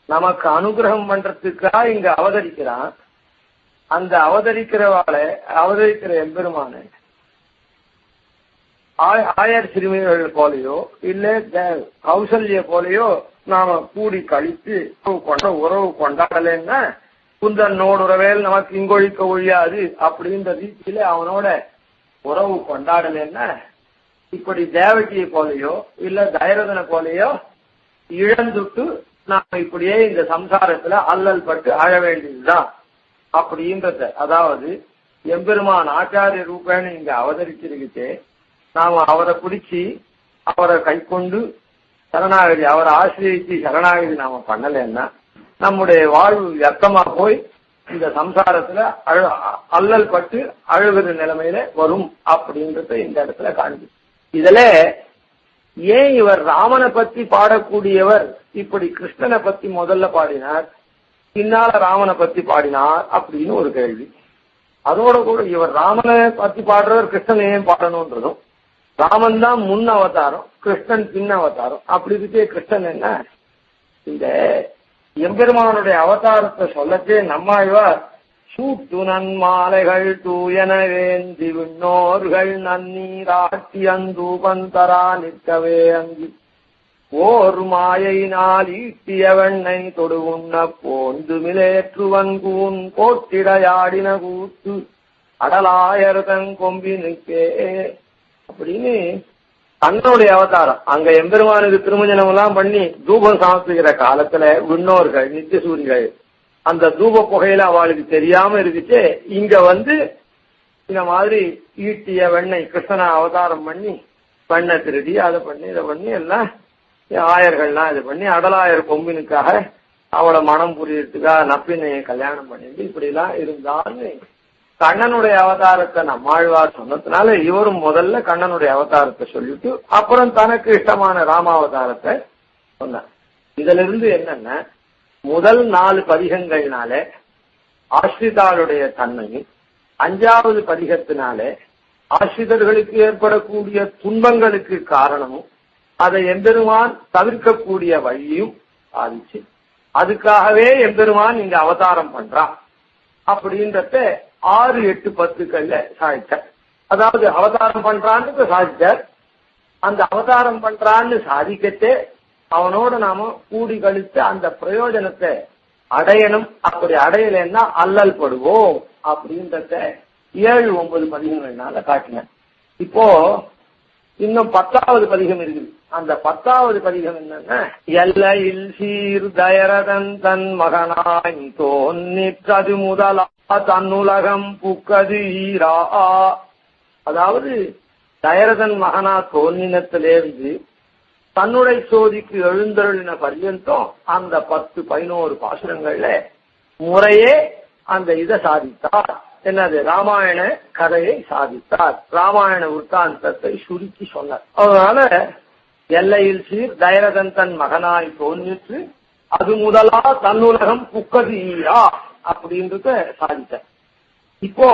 நமக்கு அனுகிரகம் பண்றதுக்காக இங்க அவதரிக்கிறான். அந்த அவதரிக்கிற எம்பெருமான ஆயர் சிறுமிகள் போலையோ இல்ல கௌசல்ய போலையோ நாம கூடி கழித்து உறவு கொண்டாடலன்னா குந்தனோடு உறவேல் நமக்கு இங்கொழிக்க ஒழியாது அப்படின்ற ரீதியில அவனோட உறவு கொண்டாடலன்னா இப்படி தேவகியை போலையோ இல்ல தயரதனை போலையோ இழந்துட்டு நாம இப்படியே இந்த சம்சாரத்துல அல்லல் பட்டு அழ வேண்டியதுதான் அப்படின்றத. அதாவது எம்பெருமான் ஆச்சாரிய ரூபேன்னு இங்க அவதரிச்சிருக்கிட்டு நாம அவரை பிடிச்சி அவரை கை கொண்டு சரணாகதி அவரை ஆசிரியச்சு சரணாகதி நாம பண்ணலன்னா நம்முடைய வாழ்வு வியர்த்தமா போய் இந்த சம்சாரத்துல அல்லல் பட்டு அழுகிற நிலைமையில வரும் அப்படின்றத இந்த இடத்துல காண்பி. இதுல ஏன் இவர் ராமனை பத்தி பாடக்கூடியவர் இப்படி கிருஷ்ணனை பத்தி முதல்ல பாடினார், பின்னால ராமனை பத்தி பாடினார் அப்படின்னு ஒரு கேள்வி. அதோட கூட இவர் ராமனை பத்தி பாடுறவர் கிருஷ்ணன் ஏன் பாடணும்ன்றதும், ராமன் தான் முன் அவதாரம், கிருஷ்ணன் பின் அவதாரம். அப்படி இருக்கே கிருஷ்ணன் என்ன இந்த எம்பெருமானுடைய அவதாரத்தை சொல்லச்சே நம்மாழ்வார் சூட்டு நன்மாலைகள் தூயன வேந்தி விண்ணோர்கள் நன்னீராட்டி அந்தூபந்தரா நிற்கவே அங்கி ஓர் மாயினால் ஈட்டிய வெண்ணை தொடுவுண்ண போந்து மிலேற்றுவன் கூன் போட்டிடையாடின கூத்து அடலாயர்தன் கொம்பினுக்கே அப்படின்னு கண்ணனுடைய அவதாரம். அங்க எம்பெருமானுக்கு திருமஞ்சனம் எல்லாம் பண்ணி தூபம் சமர்ப்பிக்கிற காலத்துல விண்ணோர்கள் நித்தியசூரிகள் அந்த தூப புகையில அவளுக்கு தெரியாம இருக்குச்சு. இங்க இந்த மாதிரி ஈட்டிய வெண்ணெய் கிருஷ்ணனை அவதாரம் பண்ணி வெண்ணை திருடி அதை பண்ணி இதை பண்ணி எல்லாம் ஆயர்கள்லாம் இது பண்ணி அடலாயர் கொம்பினுக்காக அவளை மனம் புரியறதுக்காக நப்பினையை கல்யாணம் பண்ணிட்டு இப்படி எல்லாம் இருந்தான்னு கண்ணனுடைய அவதாரத்தை நம்மாழ்வார் சொன்னதுனால இவரும் முதல்ல கண்ணனுடைய அவதாரத்தை சொல்லிட்டு அப்புறம் தனக்கு இஷ்டமான ராமாவதாரத்தை சொன்னார். இதுல இருந்து என்னன்னா முதல் 4 பதிகங்கள்னால ஆசிரிதாளுடைய தன்மையும், 5வது பதிகத்தினால ஆசிரியர்களுக்கு ஏற்படக்கூடிய துன்பங்களுக்கு காரணமும் அதை எம்பெருமான் தவிர்க்கக்கூடிய வழியும் சாதிச்சு அதுக்காகவே எம்பெருமான் இங்க அவதாரம் பண்றான் அப்படின்றத 6, 8, 10 சாதிச்சார். அதாவது அவதாரம் பண்றான்னு சாதிச்சார். அந்த அவதாரம் பண்றான்னு சாதிக்கத்தே அவனோட நாம கூடி கழித்து அந்த பிரயோஜனத்தை அடையணும். அப்படி அடையலைன்னா அல்லல் படுவோம் அப்படின்றத 7, 9 பதிகங்கள்னால காட்டின. இப்போ இன்னும் 10வது பதிகம் இருக்குது. அந்த 10வது பதிகம் என்னன்னா எல்லையில் சீர் தயரதன் தன் மகனாய் தோன்னிற்றது முதலா தன்னுலகம் புக்கது ஈரா. அதாவது தயரதன் மகனா தோன்னினத்திலிருந்து தன்னுடைய சோதிக்கு எழுந்தருளின பர்யந்தம் அந்த 10, 11 பாசுரங்கள்ல முறையே அந்த இதை சாதித்தார். என்னது ராமாயண கதையை சாதித்தார். ராமாயண விற்த்தாந்தத்தை சுருக்கி சொன்னார். அதனால எல்லையில் சீர் தயரதன் தன் மகனாய் தோன்றிற்று அது முதலா தன்னுலகம் புக்கது ஈரா அப்படின்றத சாதித்தார். இப்போ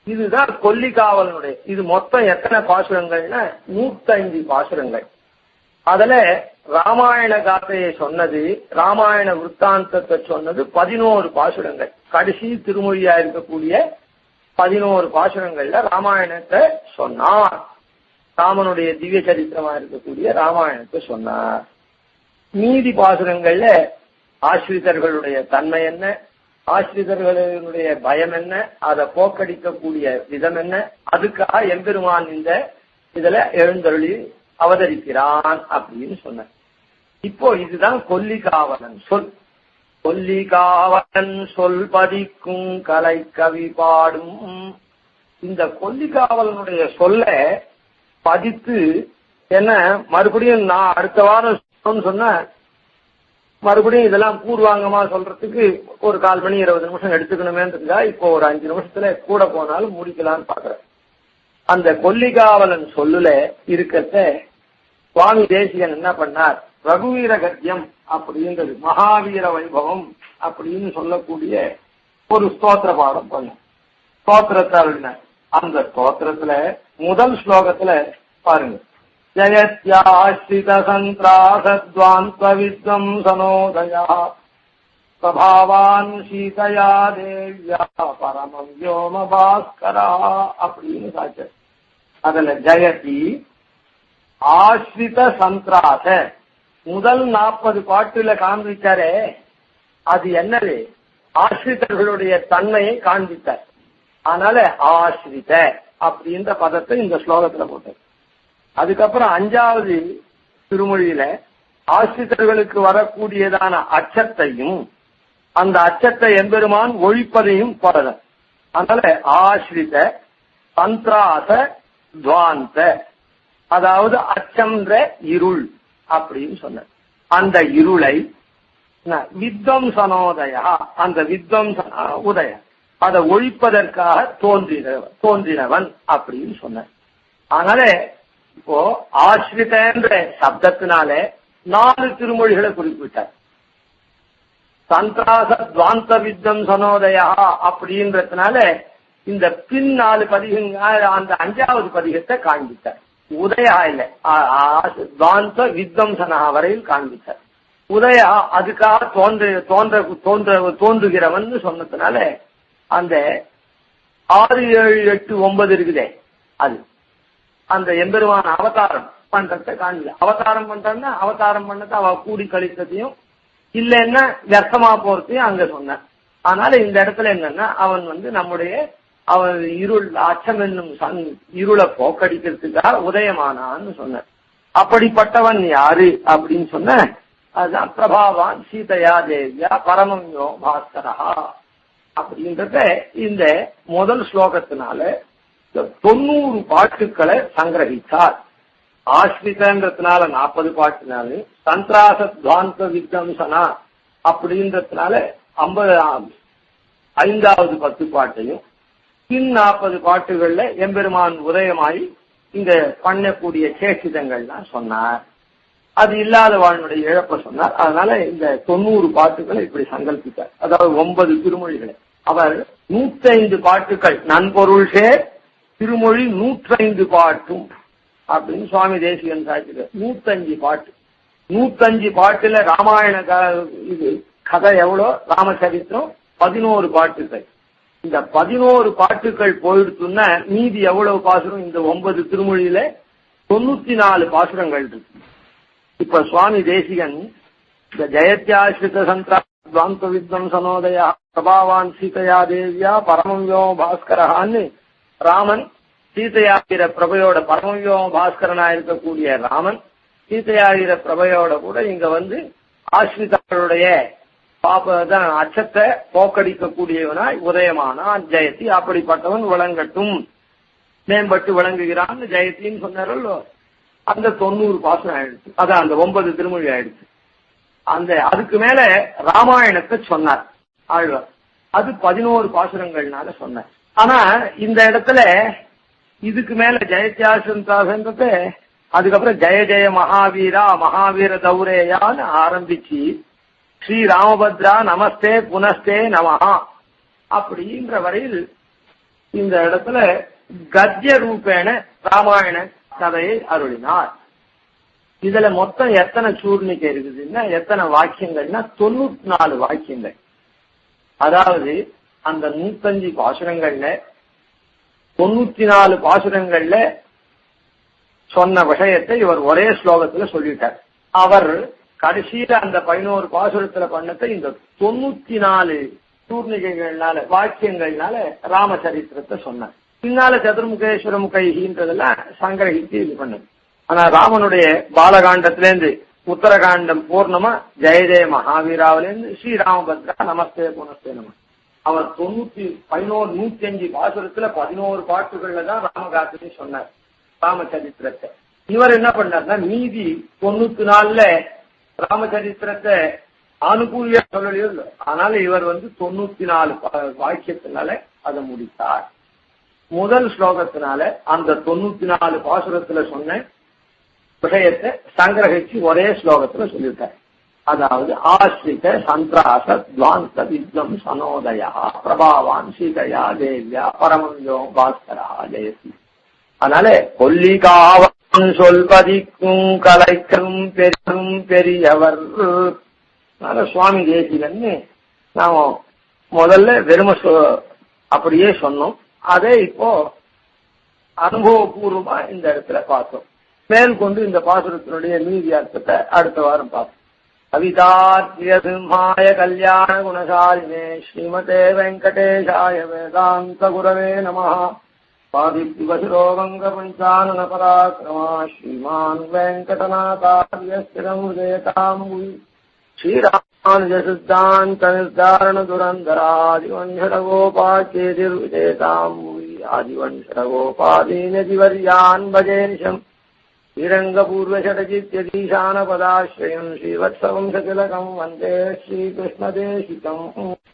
இதுதான் கொல்லிகாவலனுடைய இது மொத்தம் எத்தனை பாசுரங்கள்னா 105 பாசுரங்கள். அதுல ராமாயண காதையை சொன்னது, ராமாயண விற்த்தாந்தத்தை சொன்னது 11 பாசுரங்கள். கடைசி திருமொழியா இருக்கக்கூடிய 11 பாசுரங்கள்ல ராமாயணத்தை சொன்னார். ராமனுடைய திவ்ய சரித்திரமா இருக்கக்கூடிய ராமாயணத்தை சொன்னார். மீதி பாசுரங்கள்ல ஆசிரிதர்களுடைய தன்மை என்ன, ஆசிரிதர்களுடைய பயம் என்ன, அதை போக்கடிக்கக்கூடிய விதம் என்ன, அதுக்காக எம்பெருமான் இந்த இதுல எழுந்தருளி அவதரிக்கிறான் அப்படின்னு சொன்னார். இப்போ இதுதான் கொல்லிகாவலன் சொல். கொல்லிகாவலன் சொல் பதிக்கும் கலை கவி பாடும். இந்த கொல்லிகாவலனுடைய சொல்ல பதித்து என்ன மறுபடியும் நான் அடுத்த வாரம் சொன்ன மறுபடியும் இதெல்லாம் பூர்வாங்கமா சொல்றதுக்கு ஒரு 1/4 மணி 20 நிமிஷம் எடுத்துக்கணுமேன்றதுக்கா இப்போ ஒரு 5 நிமிஷத்துல கூட போனாலும் முடிக்கலான்னு பாக்குறேன். அந்த கொல்லிகாவலன் சொல்லுல இருக்கிறத சுவாமி தேசிகன் என்ன பண்ணார், ரகுவீர கத்தியம் அப்படின்றது மகாவீர வைபவம் அப்படின்னு சொல்லக்கூடிய ஒரு ஸ்தோத்திர பாடம் பண்ண ஸ்தோத்திரத்தை அந்த ஸ்தோத்திரத்துல முதல் ஸ்லோகத்துல பாருங்க, ஜயத்யாஸ்ரித சந்திராசத்வாந்த்வவித்வம் சனோதயா பிரபாவான் சீதையா தேவ்யா பரமம் வ்யோம பாஸ்கரா அப்படின்னு சாட்சி. அதுல ஜெயதி ஆஸ்ரித சந்திராச முதல் 40 பாட்டுல காண்பிச்சாரே அது என்னது, ஆசிரிதர்களுடைய தன்மையை காண்பித்தார். அதனால ஆசிரித அப்படின்ற பதத்தை இந்த ஸ்லோகத்துல போட்டார். அதுக்கப்புறம் 5வது திருமொழியில ஆசிரிதர்களுக்கு வரக்கூடியதான அச்சத்தையும் அந்த அச்சத்தை எம்பெருமான் ஒழிப்பதையும் போடலாம். அதனால ஆசிரித சந்திராச துவாந்த, அதாவது அச்சம்ன்ற இருள் அப்படின்னு சொன்ன அந்த இருளை வித்வம்சனோதயா, அந்த வித்வம்சன உதய அதை ஒழிப்பதற்காக தோன்றினவன் அப்படின்னு சொன்ன. அதனால இப்போ ஆசிரிதன்ற சப்தத்தினாலே 4 திருமொழிகளை குறிப்பிட்டார். சந்திராச துவாந்த வித்வம்சனோதயா அப்படின்றதுனால இந்த பின் 4 பதிகங்கள் அந்த 5வது பதிகத்தை காண்பித்தார். உதயா இல்ல, துவாந்த வித்வம்சனா வரையில் காண்பித்தார். உதயா அதுக்காக தோன்றுகிறவன் சொன்னதுனால அந்த 6, 7, 8, 9 இருக்குதே, அது அந்த எம்பெருமான அவதாரம் பண்றத காண்பி. அவதாரம் பண்றன்னா அவதாரம் பண்ணத அவ கூடி கழித்ததையும் இல்லைன்னா வியர்த்தமா போறதையும் அங்க சொன்ன. அதனால இந்த இடத்துல என்னன்னா அவன் நம்முடைய அவன் இருள் அச்சம் என்னும் இருளை போக்கடிக்கிறதுக்காக உதயமானான்னு சொன்ன. அப்படிப்பட்டவன் யாரு அப்படின்னு சொன்ன, அதுதான் பிரபாவான் சீதையா தேவியா பரமம்யோ பாஸ்கரா அப்படின்றத இந்த முதல் ஸ்லோகத்தினால 90 பாட்டுக்களை சங்கிரகித்தார். ஆஸ்ரிதன்றதுனால 40 பாட்டுனால, சந்திராச துவாந்த வித்வம்சனா அப்படின்றதுனால 5வது 10 பாட்டையும், பின் 40 பாட்டுகள்ல எம்பெருமான் உதயமாயி இங்க பண்ணக்கூடிய சேஷிதங்கள்லாம் சொன்னார். அது இல்லாத வாழ்னுடைய இழப்ப சொன்னார். அதனால இந்த 90 பாட்டுகளை இப்படி சங்கல்பித்தார். அதாவது 9 திருமொழிகளை அவர் 105 பாட்டுக்கள் நன்பொருள் சேர் திருமொழி 105 பாட்டும் அப்படின்னு சுவாமி தேசிகன் சாட்சிகள். 105 பாட்டு, 105 பாட்டுல ராமாயண இது கதை எவ்வளோ, ராமச்சரித்திரம் 11 பாட்டுகள். இந்த 11 பாட்டுகள் போயிடுச்சுன்னா மீதி எவ்வளவு பாசுரம்? இந்த 9 திருமொழியில 94 பாசுரங்கள் இருக்கு. இப்ப சுவாமி தேசிகன் இந்த ஜெயத்யாஸ்ரித சந்திராந்த வித்வம்சனோதயா பிரபாவான் சீதையா தேவியா பரமவ்யோ பாஸ்கரஹான்னு ராமன் சீதையாகிற பிரபையோட பரமவ்யோ பாஸ்கரனா இருக்கக்கூடிய ராமன் சீதையாகிற பிரபையோட கூட இங்க ஆஸ்ரிதர்களுடைய பாப்பதான் அச்சத்தை போக்கடிக்கக்கூடியவனாய் உதயமானான் ஜெயதி. அப்படிப்பட்டவன் விளங்கட்டும், மேம்பட்டு விளங்குகிறான் ஜெயத்தின்னு சொன்னாரல்லோ. அந்த 90 பாசனம் ஆயிடுச்சு. அதான் அந்த 9 திருமொழி ஆயிடுச்சு. அதுக்கு மேல ராமாயணத்தை சொன்னார் ஆழ்வார். அது 11 பாசுரங்கள்னால சொன்னார். ஆனா இந்த இடத்துல இதுக்கு மேல ஜெயத்யாசன்றது அதுக்கப்புறம் ஜெய ஜெய மகாவீரா மகாவீர தௌரேயான்னு ஆரம்பிச்சு ஸ்ரீ ராமபத்ரா நமஸ்தே புனஸ்தே நமஹா அப்படின்ற வரையில் இந்த இடத்துல கத்திய ரூபேண ராமாயண கதையை அருளினார். இதுல மொத்தம் எத்தனை சூர்ணிக்கை இருக்குதுன்னா, எத்தனை வாக்கியங்கள்னா 94 வாக்கியங்கள். அதாவது அந்த 105 பாசுரங்கள்ல 94 பாசுரங்கள்ல சொன்ன விஷயத்தை இவர் ஒரே ஸ்லோகத்துல சொல்லிட்டார். அவர் கடைசியில அந்த 11 பாசுரத்துல பண்ணத்தை இந்த 94 சூர்ணிகைகள்னால வாக்கியங்கள்னால ராமச்சரித்திரத்தை சொன்னார். பின்னால சதுர்முகேஸ்வர முகைன்றதெல்லாம் சங்கிரகித்து இது பண்ணது. ஆனா ராமனுடைய பாலகாண்டத்திலேருந்து உத்தரகாண்டம் பூர்ணமா ஜெய ஜெய மகாவீராவிலேருந்து ஸ்ரீராமபத்ரா நமஸ்தே புனஸ்தே நம அவர் 105 பாசுரத்துல 11 பாட்டுகள்ல தான் ராமகாத்திரி சொன்னார் ராமச்சரித்திரத்தை. இவர் என்ன பண்ணார்னா மீதி 94ல ராமச்சரித்திரத்தை அனுகூலிய சொல்லலையோ இல்லை. அதனால இவர் 94 வாக்கியத்தினால அதை முடித்தார். முதல் ஸ்லோகத்தினால அந்த 94 பாசுரத்துல சொன்ன விஷயத்தை சங்கிரகிச்சு ஒரே ஸ்லோகத்துல சொல்லிட்டார். அதாவது ஆஸ்ரித சந்திராச துவாந்த வித்வம் சனோதயா பிரபாவான் சீதையா தேவியா பரமஞ்சோ பாஸ்கரா ஜெயசி. அதனால கொல்லிகாவன் சொல்பதிக்கும் கலைக்கும் பெரும் பெரியவர். அதனால சுவாமி தேசிகன்னு நாம முதல்ல வெறும அப்படியே சொன்னோம். அதே இப்போ அனுபவபூர்வமா இந்த இடத்துல பார்த்தோம். மேற்கொண்டு இந்த பாசுரத்தினுடைய மீதி அர்த்தத்தை அடுத்த வாரம் பார்த்தோம். கவிதார்த்திய சிம்ஹாய கல்யாண குணசாலினே ஸ்ரீமதே வெங்கடேஷாய வேதாந்த குரவே நமஹ. பாதித்வசிரோகங்க பஞ்சானன பராக்கிரமா ஸ்ரீமான் வெங்கடநாதார்ய ஸ்திரம் ஹிருதயதாம் முனி ஸ்ரீராமானுஜ சித்தாந்த நிர்தாரண துரந்தராதிவன்ஷடகோபாச்சேதிர்விஜயதாம் முனி ஆதிவன்ஷடகோபாதீனதிவர்யான் பஜேனிஷம் श्रीरङ्गपूर्वषडजित्यधीशानपदाश्रयम् श्रीवत्सवंशतिलकम् वन्दे श्रीकृष्णदेशिकम्